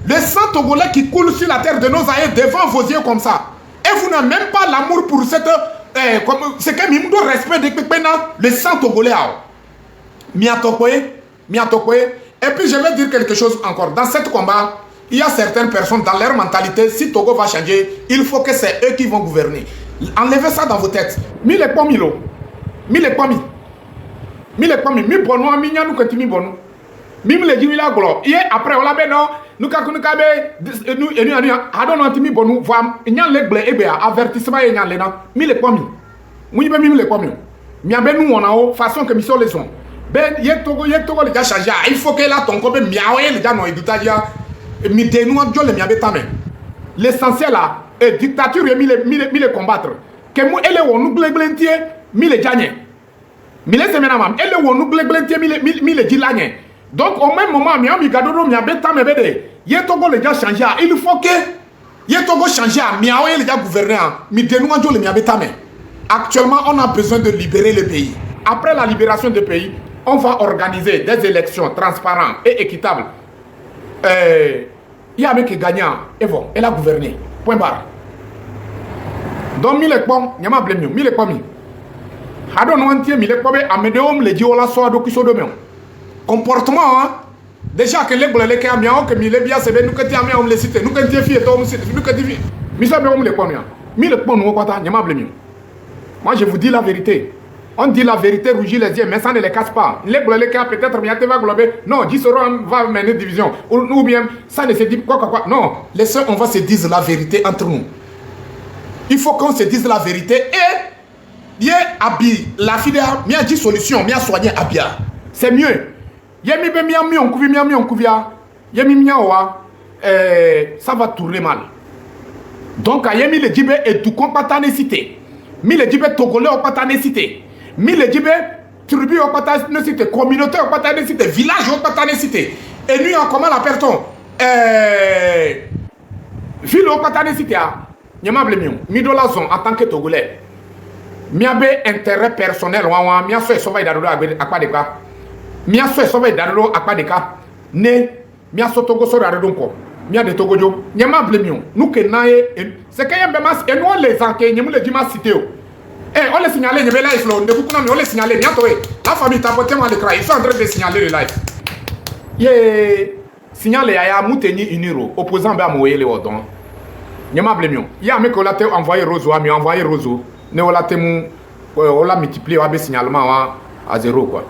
Le sang togolais qui coule sur la terre de nos aïeux devant vos yeux comme ça. Et vous n'avez même pas l'amour pour cette. C'est que nous devons respecter le sang togolais. Miatokoé. Et puis je vais dire quelque chose encore. Dans ce combat, il y a certaines personnes dans leur mentalité, si Togo va changer, il faut que c'est eux qui vont gouverner. Enlevez ça dans vos têtes. Mi bono, mi nyanu continue bono. Mi le dit la glo. Hier après on l'a ben non, nous be nous adon antimi bono, voir nyan le ble ebe avertissement nyan le na. Mi le pomi. Mi le pomi. Mi abe nous on a haut façon que mission les ont. Ben Togo les gars changé. Il faut que là ton copain miaoye les gars non éducatia mi dénouant Dieu les miabe tamé. L'essentiel là est dictature et mi les combattre. Que moi elle est nous gleblentie mi les gagner. Mi les semena mam elle est nous gleblentie mi les dilagner. Donc au même moment mi gadoro miabe tamé bede. Togo les gars changé. Il faut que Togo changer miaoye les gars gouverner mi dénouant Dieu les miabe tamé. Actuellement on a besoin de libérer le pays. Après la libération du pays, on va organiser des élections transparentes et équitables. Il y a un mec qui est gagnant. Et bon, elle a gouverné. Point barre. Donc, il est bon. Il y a un blême. Il est bon. Il est bon. Amédéum, les diola, soit de qui sont de comportement, hein. Déjà que les blés qui ont bien, que les biens, c'est nous que tu as mis, on les cite. Nous que tu as fait, nous que tu as fait. Mais ça, on les connaît. Mais le bon, nous, il y a un blême. Moi, je vous dis la vérité. On dit la vérité, rougit les yeux, mais ça ne les casse pas. Les blés qui ont peut-être bien va glober. Non, 10 euros va mener division. Ou bien, ça ne se dit quoi. Non, les sœurs, on va se dire la vérité entre nous. Il faut qu'on se dise la vérité et bien habille. La fille a bien dit solution, bien soigné habillé. C'est mieux. Yemi be mi on couvia. Yemi miawa, ça va tourner mal. Donc, Yemi le dibe et tout compatanécité. Mi le dibe togolais au patanécité. Mi le dibe tribu au patanécité. Communauté au patanécité. Village au patanécité. Et nous, comment l'appelle-t-on? Ville au patanécité. Nyama blemion. Mi do la zone en tant que togolais. Mi abe intérêt personnel. Mi a fait sauver d'adoro à quoi de cas. Mi a fait sauver d'adoro à quoi de cas. Ne. Mi a sotogo sur la redonco. Mia de Togojo, nyama blemion, nous que nae, c'est qu'il y a un bémas, et nous les enquêtes, nous les dimas cité. On les signalé, il y a live, on les signalé, bientôt, la famille t'a porté mal l'écran, ils sont en train de signaler le live. Yé, signalé à Mouteni Uniro, opposant à Moé les Odon. Nyama blemion, il y a un mec qui a envoyé Roso, mais envoyé Roso, ne on l'a témoin, on l'a multiplié, on a signalement à 0 quoi.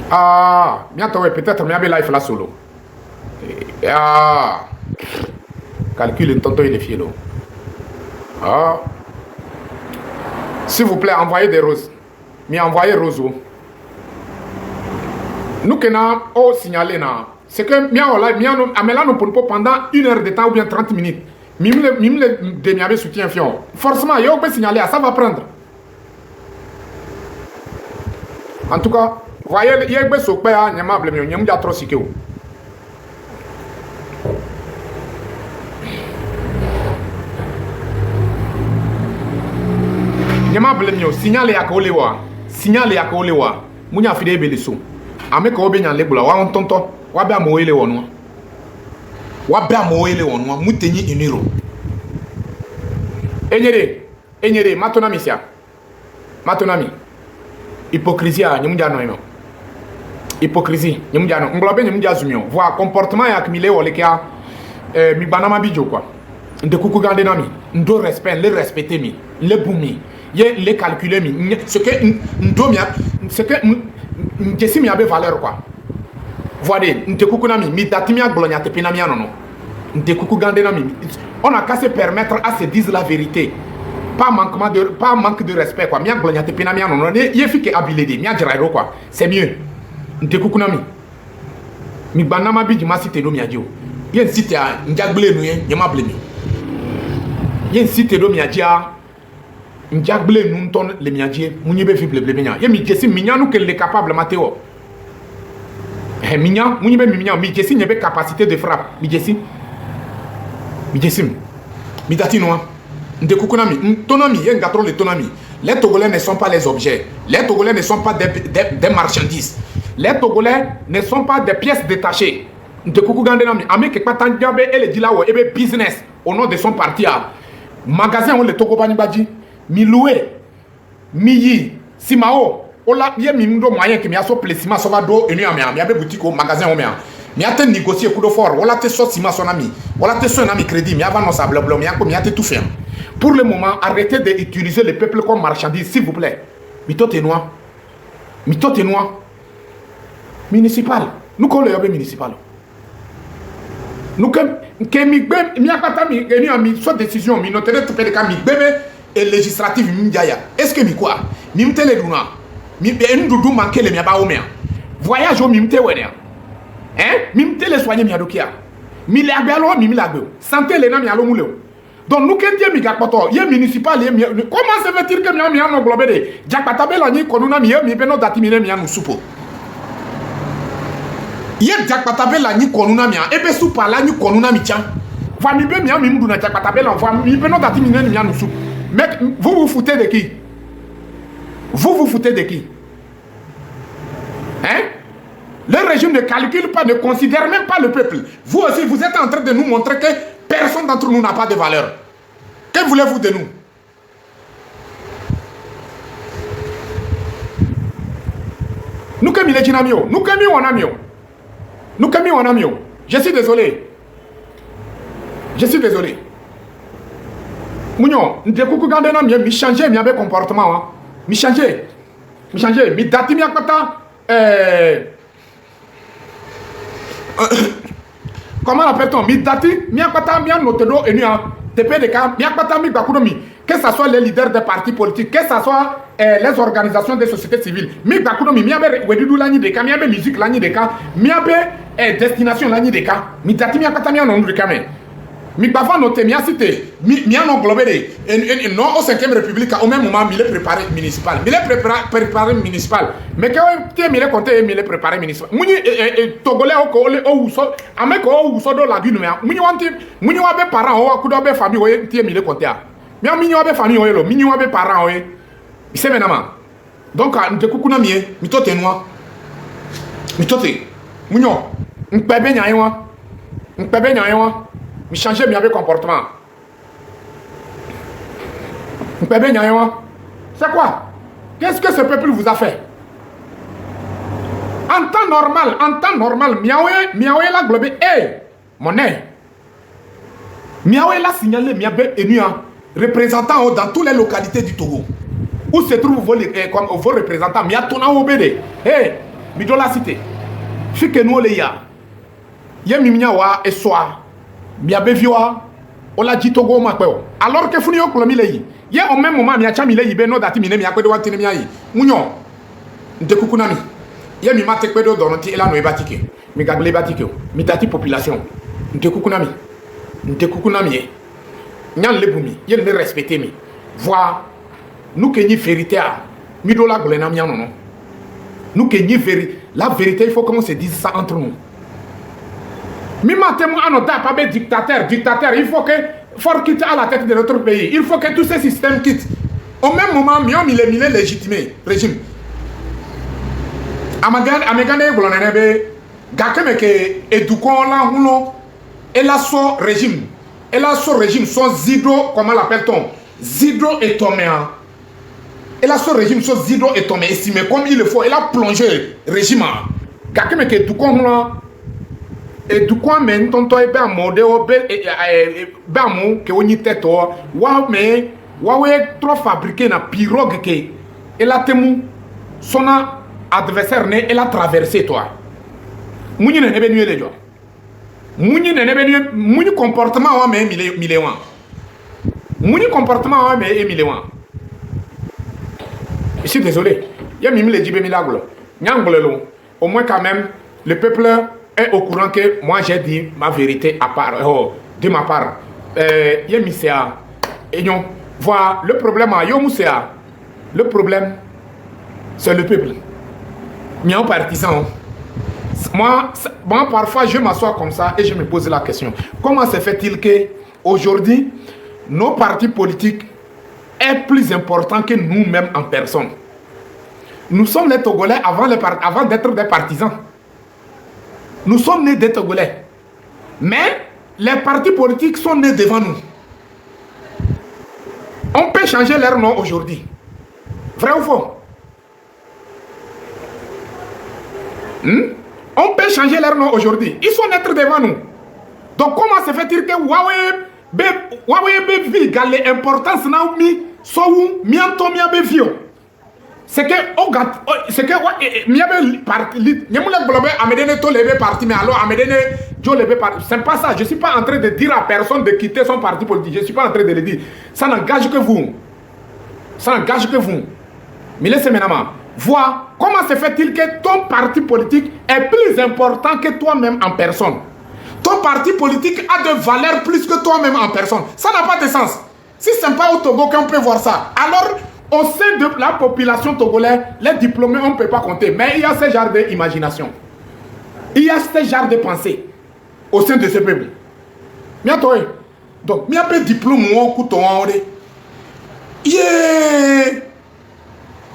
Ah, bientôt, peut-être, mais il y a live là solo. Ah, calcul un tonton il est fier. Ah, s'il vous plaît, envoyez des roses. Mais envoyez roseau. Nous qui avons signalé, c'est que nous pendant 1 heure de temps ou bien 30 minutes. Mime le demi soutien fion. Forcément, il y a un signaler, ça va prendre. En tout cas, voyez, il y a un peu de soupé, il y a un peu de soupé. Nyama blemio signal ya ko lewa munya fide beleso ame ko be nyan lebula wa tonto wa ba mo ele wonu wa ba mo ele onwa mutenyi iniro enyere matonami sia matonami hypocrisie a nyumja no imo hypocrisie nyumja no nglobe nyumja zumio voir comportement ya kimile wole kia mi banama bijo quoi nde kuku gande nami ndo respect le respecter mi le bumi ye le calculer mi ce que ndo mi ce que njesi mi abe valeur quoi voyez nte kuku nami mi datimi aglonya te pinami anono nte kuku gande nami on a qu'à se permettre à se dire la vérité pas manque de respect quoi mi aglonya te pinami anono ye fike abilede mi ajirairo quoi c'est mieux nte kuku nami mi banama biji masite do mi adio ye site a njagble nu ye nyama blemi ye site do mi adia njagble nu ton le mi adie munyi be fi blebe nya ye mi jesi minyanu que le capable mateo minya munyi be minya mi jesi nyebe capacité de frappe mi jesi mi dati noa nde kukunami tonami ye ngatro le tonami les Togolais ne sont pas les objets les Togolais ne sont pas des marchandises les Togolais ne sont pas des pièces détachées nte kuku gande nami ame ke patan jabe ele dilawo ebe business au nom de son parti a magasin on le Togo bani badji mi loué mi yi simao ola ye mi ndo moyen que mi aso plesima so va do enu ami ami abe boutique au magasin o mi mi ate négocier coup de fort wala te so sima son ami wala te so ami crédit mi avant non ça blabla mi ate tout faire pour le moment arrêtez d'utiliser le peuple comme marchandise s'il vous plaît mitote noir municipal nous ko le yobe municipal nous que mi gbe mi akata mi eni ami so décision mi notere te pele ka mi gbebe et législative mi jaya est-ce que mi quoi mi mtele duna mi be ndudu mankele mi aba o me voyage o mi mte wene hein mi mtele soigner mi adokia mi le agbelo mi lagbe santé le na mi alo mule donc nous que die mi gapoto ye municipal ye mi comment se fait-il que mi no globé de jakpata be la ni konuna mi ye mi be no dati mi ne mi anu supo ye jakpata be la ni konuna mi ebe supa la ni konuna mi chan va mi be mi mdu na jakpata be la va mi be no dati mi ne mi anu supo mais vous vous foutez de qui vous foutez de qui hein le régime ne calcule pas, ne considère même pas le peuple. Vous aussi, vous êtes en train de nous montrer que personne d'entre nous n'a pas de valeur. Que voulez-vous de nous? Nous que les Jinamio, nous que on amio. Nous que on amio. Je suis désolé. Je suis désolé. Mounio, nous devons garder un ami, mi changer, mi avec comportement. Mi changer, mi dati mi akata. Comment appelle-t-on mi dati mi akata mi anotedo enia TPDK mi akata mi bakudomi que ça soit les leaders des partis politiques que ça soit les organisations des sociétés civiles mi bakudomi mi abe wedidu lani deka mi abe musique lani deka mi abe destination lani deka mi dati mi akata mi anonu deka me mi bava noté mi a cité mi a englobé de non au 5e République au même moment mi le préparé municipal mi le préparé municipal mais quand tu mi le compté mi le préparé municipal muni togolais o uso ameko o uso do la dinu muni wanti muni wa be parents o akudo be famille o tie mi le compté mi muni wa be famille o lo muni wa be parents o c'est maintenant donc nte kukuna mi tote noa mi tote munyo mpebe nyayewa mi changer mi avec comportement. C'est quoi? Qu'est-ce que ce peuple vous a fait? En temps normal, miawe la globé, monnaie. Miawe la signalé, miabe enuan, représentant dans toutes les localités du Togo. Où se trouvent vos représentants? Miatona obédé. Mi do la cité. Fike nous le ya. Ye miawa et soir. Miabe vioa ola dit Togo makpeo alors que funi okolo mi leyi ye au même moment mi acha mi leyi be no dati mi ne mi akwedo watini mi ayi munyo nte kukunami ye mi mate kwedo donoti ela no ebatike mi gagle batike mi dati population nte kukunami ye nyan lebumi ye ne respecter mi voir nous que ni vérité a mi do la glena mi anono nous que ni la vérité il faut qu'on se dise ça entre nous. Mimatemo anota pas dictateur, il faut quitter à la tête de notre pays. Il faut que tous ces systèmes quittent. Au même moment, il est légitimé, régime. Amagane bolonenebe, gakeme ke edukon la hulo, Et là, son régime. Et là, son régime, son Zidro, comment l'appelle-t-on? Zidro est tombé. Hein? Et là, son régime, son Zidro est tombé. Estimé comme il le faut. Il a plongé le régime. Quelqu'un qui est tout comme là. Et du coup, mais tonton est bien modé, bien mon, que on y tête, waouh, mais waouh, trop fabriqué na pirogue que, et là, temu, son adversaire né, elle a traversé toi. Mouni n'est pas venu les gens. Mouni n'est pas venu, mouni comportement, mais mille mouni comportement, mais mille. Je suis désolé. Il y a mille djibé milagro. Nyangolelo. Au moins quand même, le peuple est au courant que moi j'ai dit ma vérité à part, de ma part. Il y a Misséa. Et non, voilà, le problème à Yomusséa. Le problème, c'est le peuple. Il y a un partisan. Moi, parfois, je m'assois comme ça et je me pose la question. Comment se fait-il qu'aujourd'hui, nos partis politiques est plus important que nous-mêmes en personne? Nous sommes les Togolais avant d'être des partisans. Nous sommes nés des Togolais. Mais les partis politiques sont nés devant nous. On peut changer leur nom aujourd'hui. Vrai ou faux? On peut changer leur nom aujourd'hui. Ils sont nés devant nous. Donc comment se fait-il que Huawei be gale importance na mi so mi anto mi abe vio? C'est que mais alors c'est pas ça. Je suis pas en train de dire à personne de quitter son parti politique. Je suis pas en train de le dire. Ça n'engage que vous. Ça n'engage que vous. Mais laissez-moi voir comment se fait-il que ton parti politique est plus important que toi-même en personne. Ton parti politique a de valeur plus que toi-même en personne. Ça n'a pas de sens. Si c'est pas au Togo qu'on peut voir ça, alors au sein de la population togolaise, les diplômés, on ne peut pas compter. Mais il y a ce genre d'imagination. Il y a ce genre de pensée au sein de ce peuple. Donc, il y a peu de diplômes où on coûte en oré. Yeah!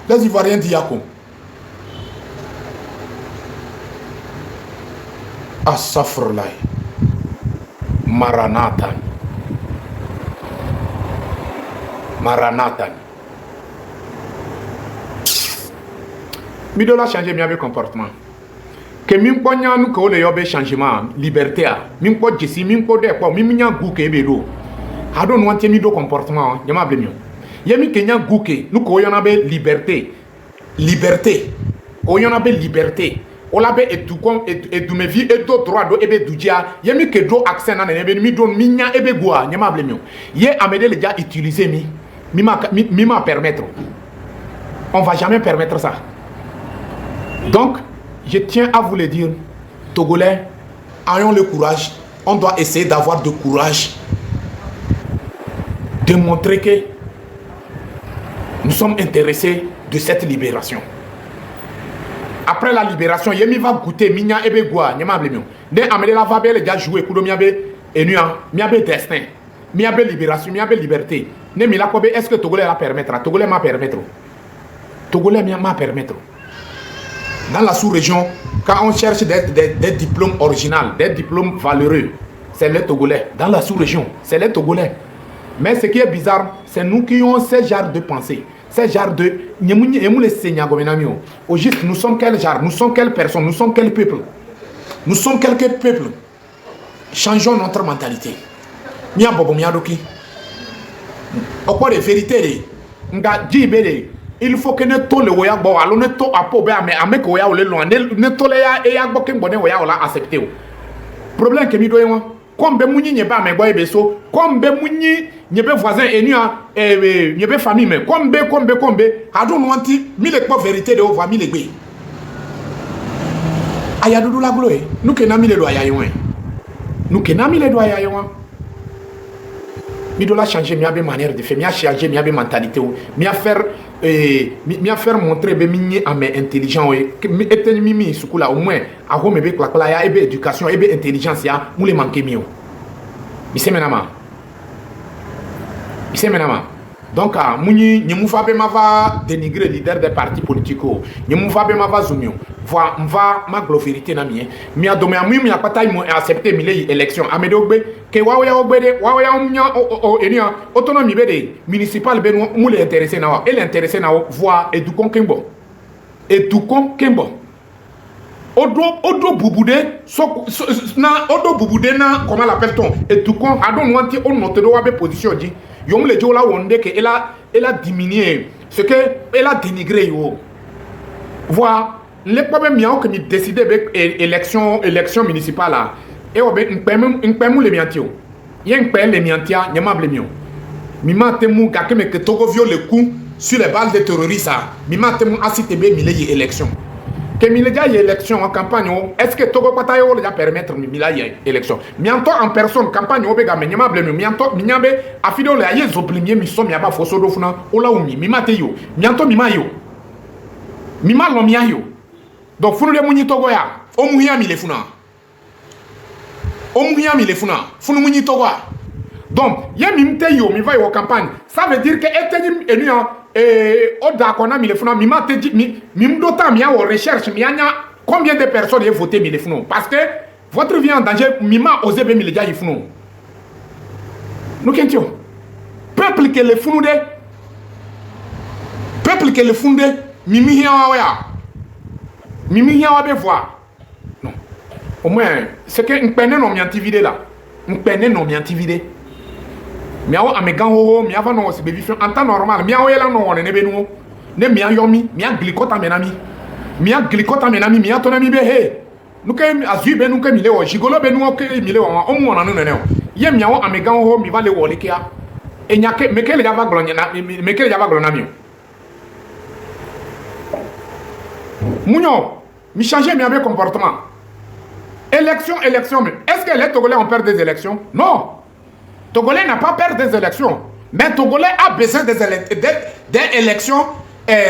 Les Ivoiriens disent à quoi? Asafrolai. Maranatha. Maranatha. Mi doit changer mi comportement. Que mi ko nyanu ko le yobe changement liberté a. Mi ko jesi mi ko de ko mi nya guke be do. I don't want mi do comportement nyama be mi. Yemi kenya guke nu ko yona be liberté. Liberté. O yona be liberté. O la be etu kon etu me vie et do droit do ebe dudia. Yemi ke do accent na ebe mi do mi nya ebe goa nyama be mi. Ye amede le ja utiliser mi ma permettre. On va jamais permettre ça. Donc, je tiens à vous le dire, Togolais, ayons le courage. On doit essayer d'avoir du courage, de montrer que nous sommes intéressés de cette libération. Après la libération, Yemi va goûter Minya Ebegua, Nyama Blemio. Dès Amélie la va bien les gars jouer, Kudo Miabe, et Nuan, Miabe destin, Miabe libération, Miabe liberté. Ne Mila Kobe, est-ce que Togolais la permettra? Togolais m'a permettre. Togolais m'a permettre. Dans la sous-région, quand on cherche des diplômes originaux, des diplômes valeureux, c'est les Togolais. Dans la sous-région, c'est les Togolais. Mais ce qui est bizarre, c'est nous qui avons ce genre de pensée. Ce genre de... Au juste, nous sommes quel genre? Nous sommes quelle personne? Nous sommes quel peuple? Nous sommes quelques peuples. Changeons notre mentalité. Au quoi de vérité, il faut que nous tous les voyants bon alors ne to apo be ame ame ko ya ole loin ne to le ya e ya gbo ke mbone ya ola accepter o problème que mi do yen comme be munyi nye ba me boy be so comme be munyi nye be voisin enu nye be famille me comme be I don't want mi le ko vérité de over mi le gbe aya dudu la glo e nous ke na mi le do aya yon nous ke na mi le do aya yon mi doit changer mi a manière de faire mi a changer mi a mentalité mi a faire montrer be mi en intelligent et mi sukula au moins a ho me be klakla ya ebe éducation ebe intelligence ya mu le manquer mi o mi se menama Donc, muni nyemoufa be mava dénigrer leader des partis politiques. Nyemoufa be mava zumio. Voa mva ma gloférité na mien. Mi a domé amu mi a pata mo accepter mi les élections. Amedogbe ke wawa obede wawa omnya enia autonomie bede municipal be mu le intéressé na wa. Et l'intéressé na voa edukon kembo. Edukon kembo. Odo bubude na odo bubude na comment l'appelle-t-on? Edukon adon wanti on note do wa be position di. Yom le jola wonde que elle a diminué ce que elle a dénigré yo. Voilà les problèmes miao que mi décidé avec élection municipale là et obe npemu le miantio. Yen npem le miantia nyamable mio. Mi matemu gakeme que Togo viole le coup sur les balles de terroristes ça. Mi matemu asitebe mi le élection. Que mi le élection en campagne est-ce que Togo patayo le permettre mi la élection. Mianto en personne campagne obega me nyamable mio mianto minyabe afido le aye zoplimier mi so mi aba foso do funa ola umi mi mateyo mianto mi mayo mi malo mi ayo. Donc funu le munyi Togo ya o muhia mi le funa funu munyi Togo. Donc ye mi mteyo mi va yo campagne ça veut dire que eteni enu Oda kona mi le funa mi ma te mi mdota mi a recherche mi anya combien de personnes ont voté mi le funa parce que votre vie en danger mi ma osé be mi le dia y funa. Nous kentio peuple que le funu mi hiya wa be voir. Non. Au moins c'est que n'pene non mi antivide là. N'pene non mi antivide. Miao amegan ho mi ava no se bebi en temps normal miao yela no ne benu ne mi ayomi mi aglikota menami mi atonami be he nuke azu be nuke mi le o jigolo be nu o ke mi le o mu ona no ne ye miao amegan ho mi va le wo le kia enyake mekele java glonya na mekele java glona mi munyo mi changer mi avec comportement élection mais est-ce que les Togolais ont peur des élections? Non. Togolais n'a pas peur des élections, mais Togolais a besoin des élections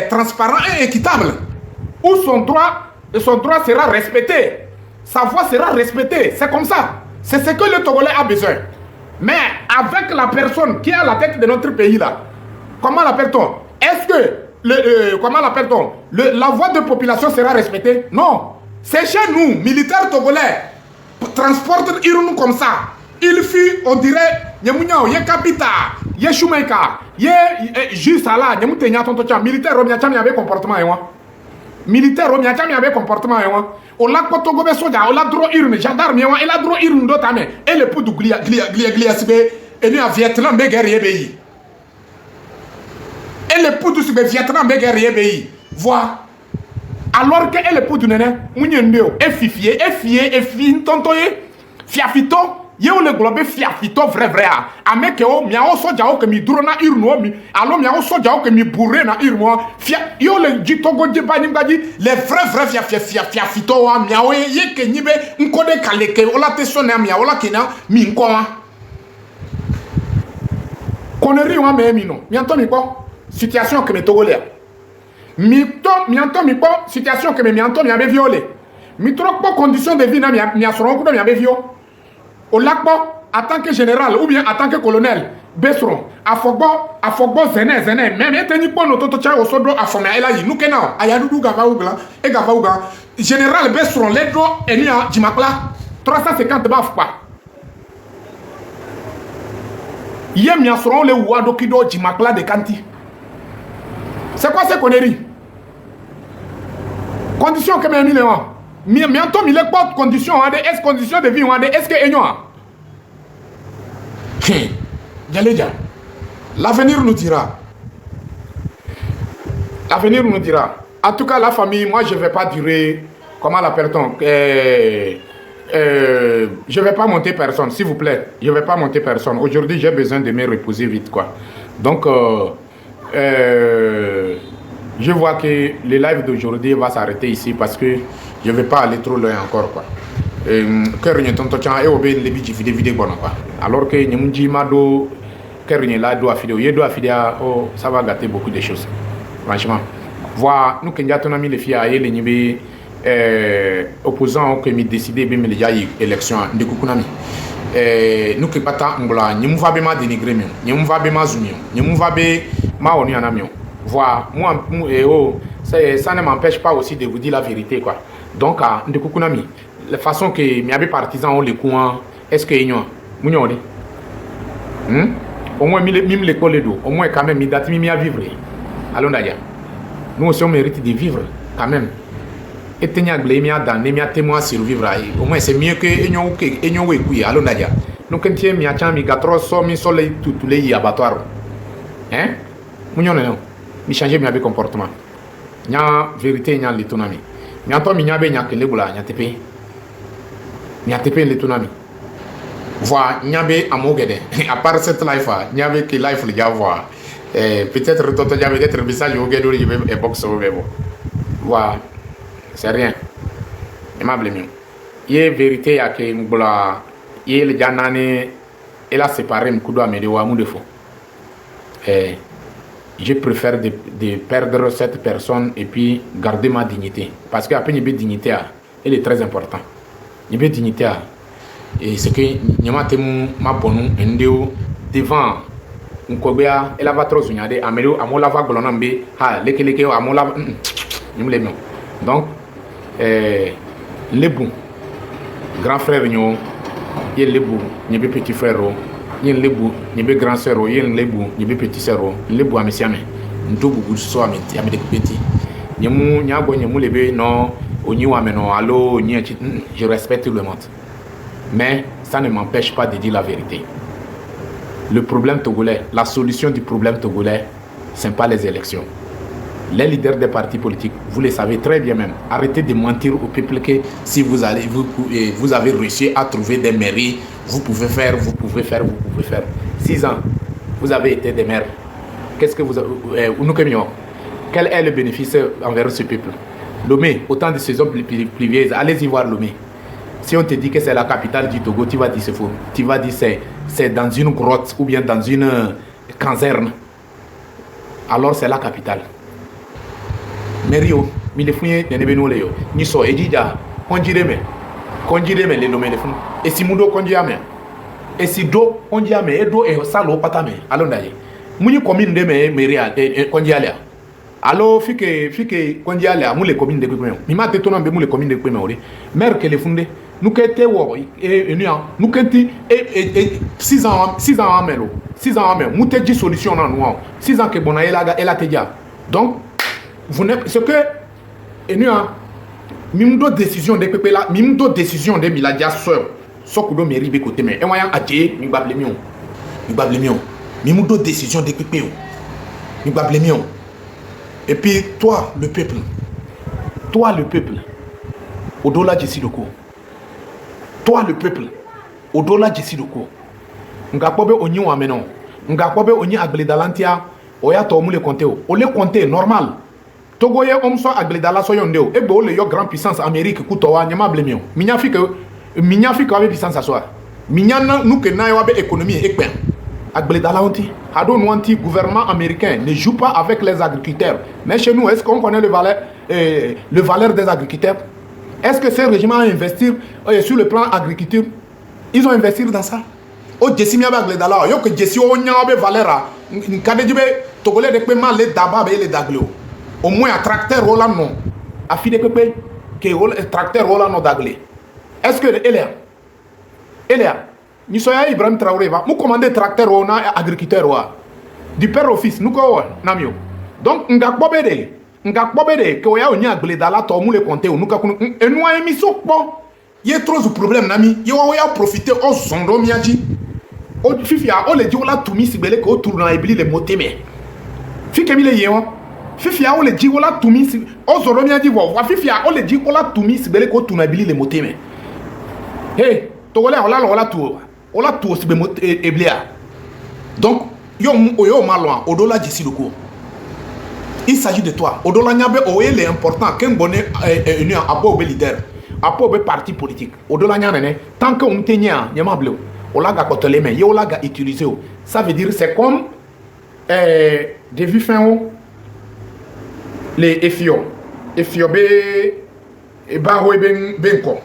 transparentes et équitables, où son droit sera respecté, sa voix sera respectée. C'est comme ça. C'est ce que le Togolais a besoin. Mais avec la personne qui est à la tête de notre pays là, comment l'appelle-t-on? Est-ce que comment l'appelle-t-on? La voix de population sera respectée? Non. C'est chez nous, militaires togolais, transportent Irunu comme ça. Il fut, on dirait, Nyemunyao, ye Kapita, ye Shumeka, ye Jusala, Nyemutenya Tontocha, militaire Romiachami avait comportement et moi. Militaire Romiachami avait comportement et moi. On l'a pas Togo Soja, on l'a droit Irune, gendarme, et la droit Irune d'autame, et le pou du glia sibe, et nous à Vietnam, guerrier pays. Et le pou du Vietnam, guerrier pays. Vois. Alors que elle est pour du nene, Mouniendeo, et fifié, tontoye, fiafito. Yo le globe fiafito vrai ame ke o miao soja o ke mi duro na irno mi alo miao soja o ke mi bourré na irmo yo le jitogo je bani ngadi les vrai fiafito wa miao ye ke nibe nkode kaleke o la te sona miao la kena mi nko wa koneri wa me mi no mi anto mi ko situation que me togolais mi anto mi ko situation que me mi anto mi ave violé mi trop pas condition de vie na mi asoro ko mi ave violé. Au lac en tant que général ou bien en tant que colonel, Besron, à Fogbo, Zene, même éteigne pas notre tocha au sodo à Fona, et là, il nous kena, Ayadoudou Gavaouga, et Gavaouga, général Besron, l'Edro, et Nia, Jimakla, 350 baf pas. Yem Yasron, le Ouadokido, Jimakla de Kanti. C'est quoi ces conneries? Condition que mes millions. Mais en il est pas condition, est-ce condition de vie, est-ce que l'avenir nous dira. L'avenir nous dira. En tout cas, la famille, moi, je ne vais pas durer. Comment l'appelle-t-on? Je ne vais pas monter personne, s'il vous plaît. Je ne vais pas monter personne. Aujourd'hui, j'ai besoin de me reposer vite, quoi. Donc, je vois que le live d'aujourd'hui va s'arrêter ici parce que je ne vais pas aller trop loin encore, quoi. Alors que ça va gâter beaucoup de choses. Franchement. Voilà, nous qui avons mis les filles opposants qui ont décidé de faire l'élection de Kukunami. nous que pata ngla ni mva be ma dénigrer mieux ni mva be ma zumio ni mva be ma onu anamio voilà moi ça ne m'empêche pas aussi de vous dire la vérité quoi donc de kukunami la façon que mi abe partisans ont les coins est-ce que igno munyori au moins mime l'école d'eau au moins quand même mi date mi à vivre allons d'ailleurs nous aussi on mérite de vivre quand même et tenir glé mi a dans mi a témoin survivre au moins c'est mieux que igno we kuya allons d'ailleurs nous quand tu mi a cham mi gatro so mi soleil tout les abattoir hein munyone non mi changer mi abe comportement nya vérité nya litonami mi anto mi nya be nya kele bula nya tepe litonami voilà nyabe amogede à part cette life nyabe que life le voir peut-être toto nyabe d'être message au gedo et box au bebo voilà c'est rien aimable mieux y vérité ya que ngbola y le janane elle a séparé m'kudo amede wa mu defo je préfère de perdre cette personne et puis garder ma dignité parce que après une dignité elle est très important une dignité et c'est que nyamatem ma bonu ndeo devant nkobea ela va trop zunyade amelo amola va golonambe ha lekeleke amola nyumle non donc lebu grand frère nyo ye lebu nyebe petit frère o ye lebu nyebe grand sœur o ye lebu nyebe petit sœur o lebu amesiame ndobu gudso ameti amede petit nyemu nyago nyemu lebe no oni wa meno allo ni je respecte tout le monde. Mais ça ne m'empêche pas de dire la vérité. Le problème togolais, la solution du problème togolais, ce n'est pas les élections. Les leaders des partis politiques, vous le savez très bien même, arrêtez de mentir au peuple que si vous avez réussi à trouver des mairies, vous pouvez faire. 6 ans, vous avez été des maires. Qu'est-ce que vous avez... Quel est le bénéfice envers ce peuple? Lomé, autant de saisons pluvieuses, allez-y voir Lomé. Si on te dit que c'est la capitale du Togo, tu vas dire c'est faux. Tu vas dire c'est dans une grotte ou bien dans une caserne. Alors c'est la capitale. Mais Rio, mi le fouye ne be no le yo. Ni so ejija, konjire me le no me le fun. E si mudo konjia me. E si do konjia me e do e salo pata me. Alo ndaye. Muni commune de me meria konjia le. Alo fike konjia le mu le commune de Kweme. Mi ma te tono be mu le commune de Kweme ore. Maire que le funde. Nous kete wo nous kenti 6 ans amelo 6 ans amelo mu te di solution na nous 6 ans que bona ela te dia donc vous ne ce que mimdo décision de pepe la mimdo décision de miladia so ko do mairie be côté mais e wayan adje mi gbable mion mimdo décision de pepe mi gbable mion et puis toi le peuple au-delà de Sidoko. Toi le peuple, au-delà de Sidoko, ngapobe onyi wa menon, ngapobe onyi agledalantia, oya to mu le compter o le compter normal. Togo ye omso agledala so yondeo, ebe o le yo grand puissance Amérique kutowa nyama blemio. Minya fika wa puissance aswa. Minya na nuke na yo be économie ekpen. Agledala onti, hado no anti gouvernement américain ne joue pas avec les agriculteurs. Mais chez nous, est-ce qu'on connaît le valeur des agriculteurs? Est-ce que ces régiments ont investi sur le plan agriculture? Ils ont investi dans ça. Au Jessimia Bagledala, yo que Jessi o nyabe valera, nkade jibe togolais de paiement les daba be les daglo. Au moins un tracteur rola non. A fi de pepe que tracteur rola non daglé. Est-ce que Elia ni soya Ibrahim Traoré va nous commander tracteur o na agriculteur wa. Du père au fils nous ko namio. Donc ngakbobede que oya onya agledala to mu le compter o nuka kunu enu emi so po ye trop problème nami ye wa oya profiter o zondo miaji o fifia o le di ola tumi sibele ko tourna ebili le moteme fike mi le ye won fifia o le di ola tumi o zondo miaji wa fifia o le di ola tumi sibele ko tourna ebili le moteme hey to ola tu sibe eblia donc yo malwa odola jisi loko. Il s'agit de toi. Au-delà nyabe il est important qu'un bonnet union à beau leader, à beau parti politique. Au-delà nyane tant que on tient nyama bleu, on l'a ga kotele mais yo l'a ga utiliser. Ça veut dire c'est comme de vu fin les efio be e ba ho ben ko.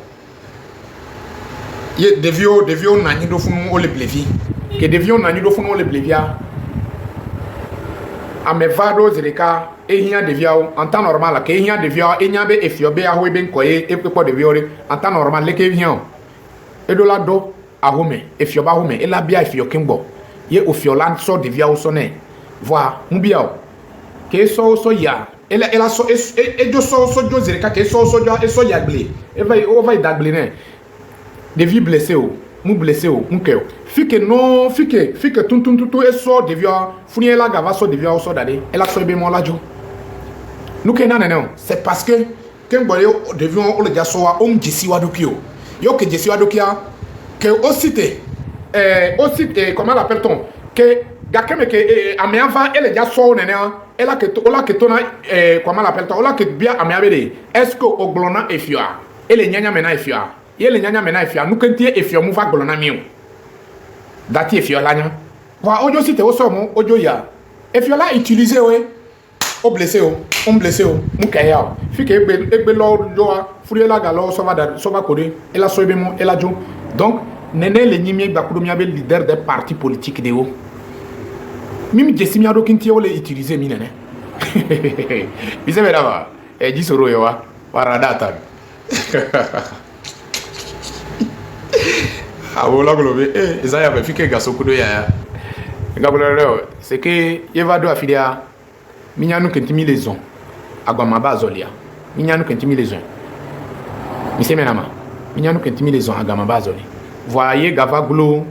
Ye devio nani do funu o le blevi. Que devio nani do funu o le blevia. A me vado zereka e hian devio en temps normal que hian devio e nya be efiobe a ho ben koye e pe po devio en temps normal le ke hian. E do la do a home efioba home e la bia efio kimbo. Ye ofiolan so devio so ne. Voi mbia o. Que so ya. Ela so e jo so jo zereka que so jo e so ya ble. E vai dagle ne. Devi blessé o, mou blessé o, mou keo. Fique non, fique tout et so devia, fournier la gava so devia o so dade, elle a so ebe mon la jo. Nous que non, c'est parce que quand vous devez on le jaso wa on jisi wa dokio. Yo que jisi wa dokia que aussi comment l'appelle-t-on que gakeme que ameava elle jaso nena, elle a que tona comment l'appelle-t-on, elle a que bien ameabede. Est-ce que oglona efia? Elle nyanya mena efia. Yele nyanya mena efia nukentie efia mu va glona miu dati efia lanya wa ojo site o somo ojo ya efia la utiliser we o blessé o on blessé o mu kaya o fike egbe lo joa furi la galo so va kode et la so ebe mo et la jo donc nene le nyimi gba kudo miabe leader des partis politiques de o mimi jesimi ado kintie o le utiliser mi nene bise be daba e jisoro yo wa waradata ah voilà globé ça y a fait que gaso kudo ya ngabolo c'est que yeva do afilia minyanu kentimi les on agwama bazolia minyanu kentimi les on mise menama minyanu kentimi les on agwama bazoli voyez gava glo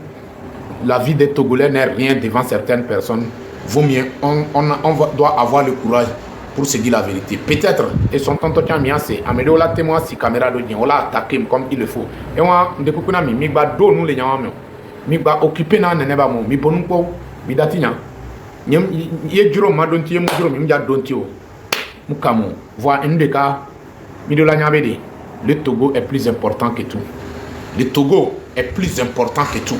la vie des Togolais n'est rien devant certaines personnes vaut mieux doit avoir le courage pour se dire la vérité. Peut-être, et son entretien mien, c'est amélioré la témoin si caméra de on l'a attaqué comme il le faut. Et moi, de coucou na mi ba do nous les nyamam. Mi ba occupé na neba mo, mi bonu ko, mi datinya. Nyem ye juro ma donti ye mo juro mi ja donti o. Mukamo, voir un des cas, mi de la nyabede. Le Togo est plus important que tout. Le Togo est plus important que tout.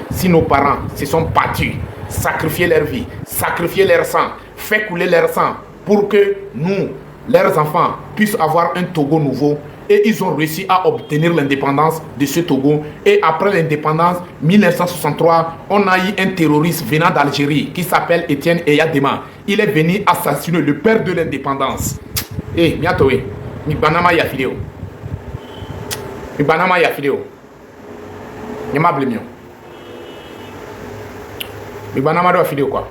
Si nos parents se sont battus, sacrifié leur vie, sacrifié leur sang, fait couler leur sang, pour que nous, leurs enfants, puissent avoir un Togo nouveau. Et ils ont réussi à obtenir l'indépendance de ce Togo. Et après l'indépendance, 1963, on a eu un terroriste venant d'Algérie qui s'appelle Étienne Eyadema. Il est venu assassiner le père de l'indépendance. Eh, miatowe, mi banama ya fideo. Mi banama ya fideo. Nyamable mio. Mi banama do fideo quoi.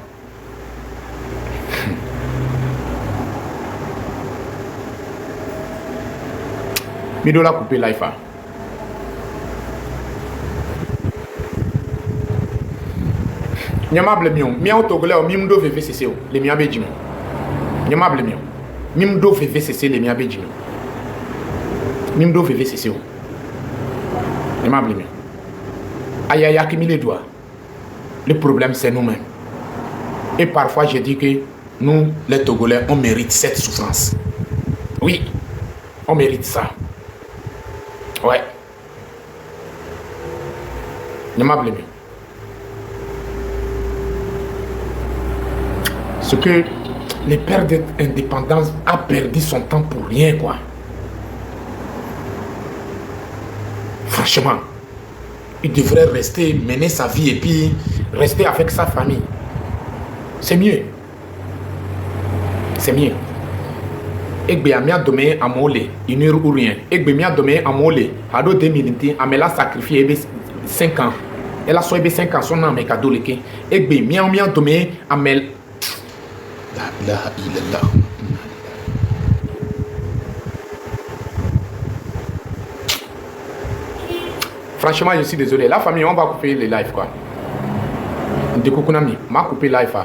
Mi doit la couper life. Nyamable mion, mi autogolais o mimdo VVCC o, le miabe jimi. Nyamable mion. Mimdo VVCC le miabe jimi. Mimdo VVCC o. Nyamable mion. Ayaya qui mi les doigts. Le problème c'est nous-mêmes. Et parfois je dis que nous les Togolais on mérite cette souffrance. Oui, on mérite ça. Ouais. Ne m'appelez plus. Ce que le père d'indépendance a perdu son temps pour rien, quoi. Franchement, il devrait rester, mener sa vie et puis rester avec sa famille. C'est mieux. C'est mieux. Egbe amia domé amole inir ou rien. Egbe mia domé amole ado 2020 amela sacrifié ebe 5 ans. Elle a soibé 5 ans son nom mais cadeau leke. Egbe mia domé amel la ilaha illallah. Franchement, je suis désolé. La famille, on va couper les lives quoi. De Kokunami, m'a coupé live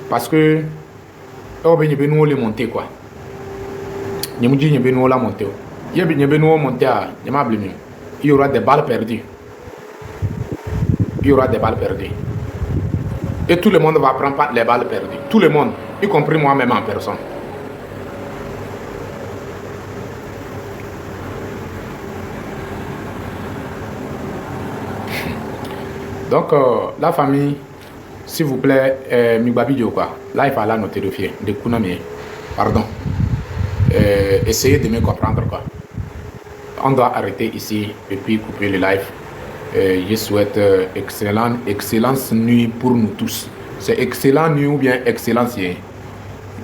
parce que on va nous les monter quoi. Il y aura des balles perdues. Il y aura des balles perdues. Et tout le monde va prendre les balles perdues. Tout le monde, y compris moi-même en personne. Donc, la famille, s'il vous plaît, Mibabi Dioka, là il fallait noter de Kounami. Pardon. Essayez de me comprendre quoi. On doit arrêter ici et puis couper le live. Je souhaite excellence nuit pour nous tous. C'est excellent nuit ou bien excellence.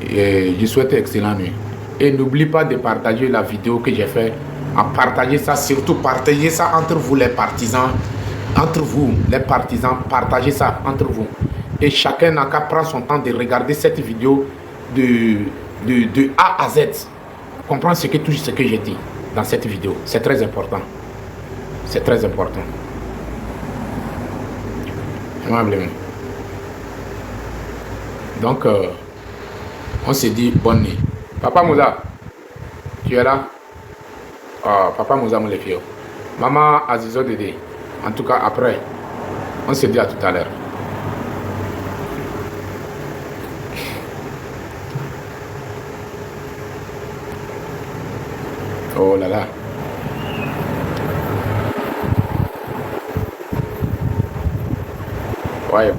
Je souhaite excellent nuit. Et n'oublie pas de partager la vidéo que j'ai fait. À partager ça, surtout partager ça entre vous les partisans. Entre vous les partisans, partagez ça entre vous. Et chacun n'a qu'à prendre son temps de regarder cette vidéo de A à Z. Comprendre tout ce que j'ai dit dans cette vidéo. C'est très important. C'est très important. Aimablement. Donc, on se dit bonne nuit. Papa Moussa, tu es là? Oh, Papa Moussa Moulefio. Maman Azizo Dédé. En tout cas, après, on se dit à tout à l'heure. Oh là là. Ouais.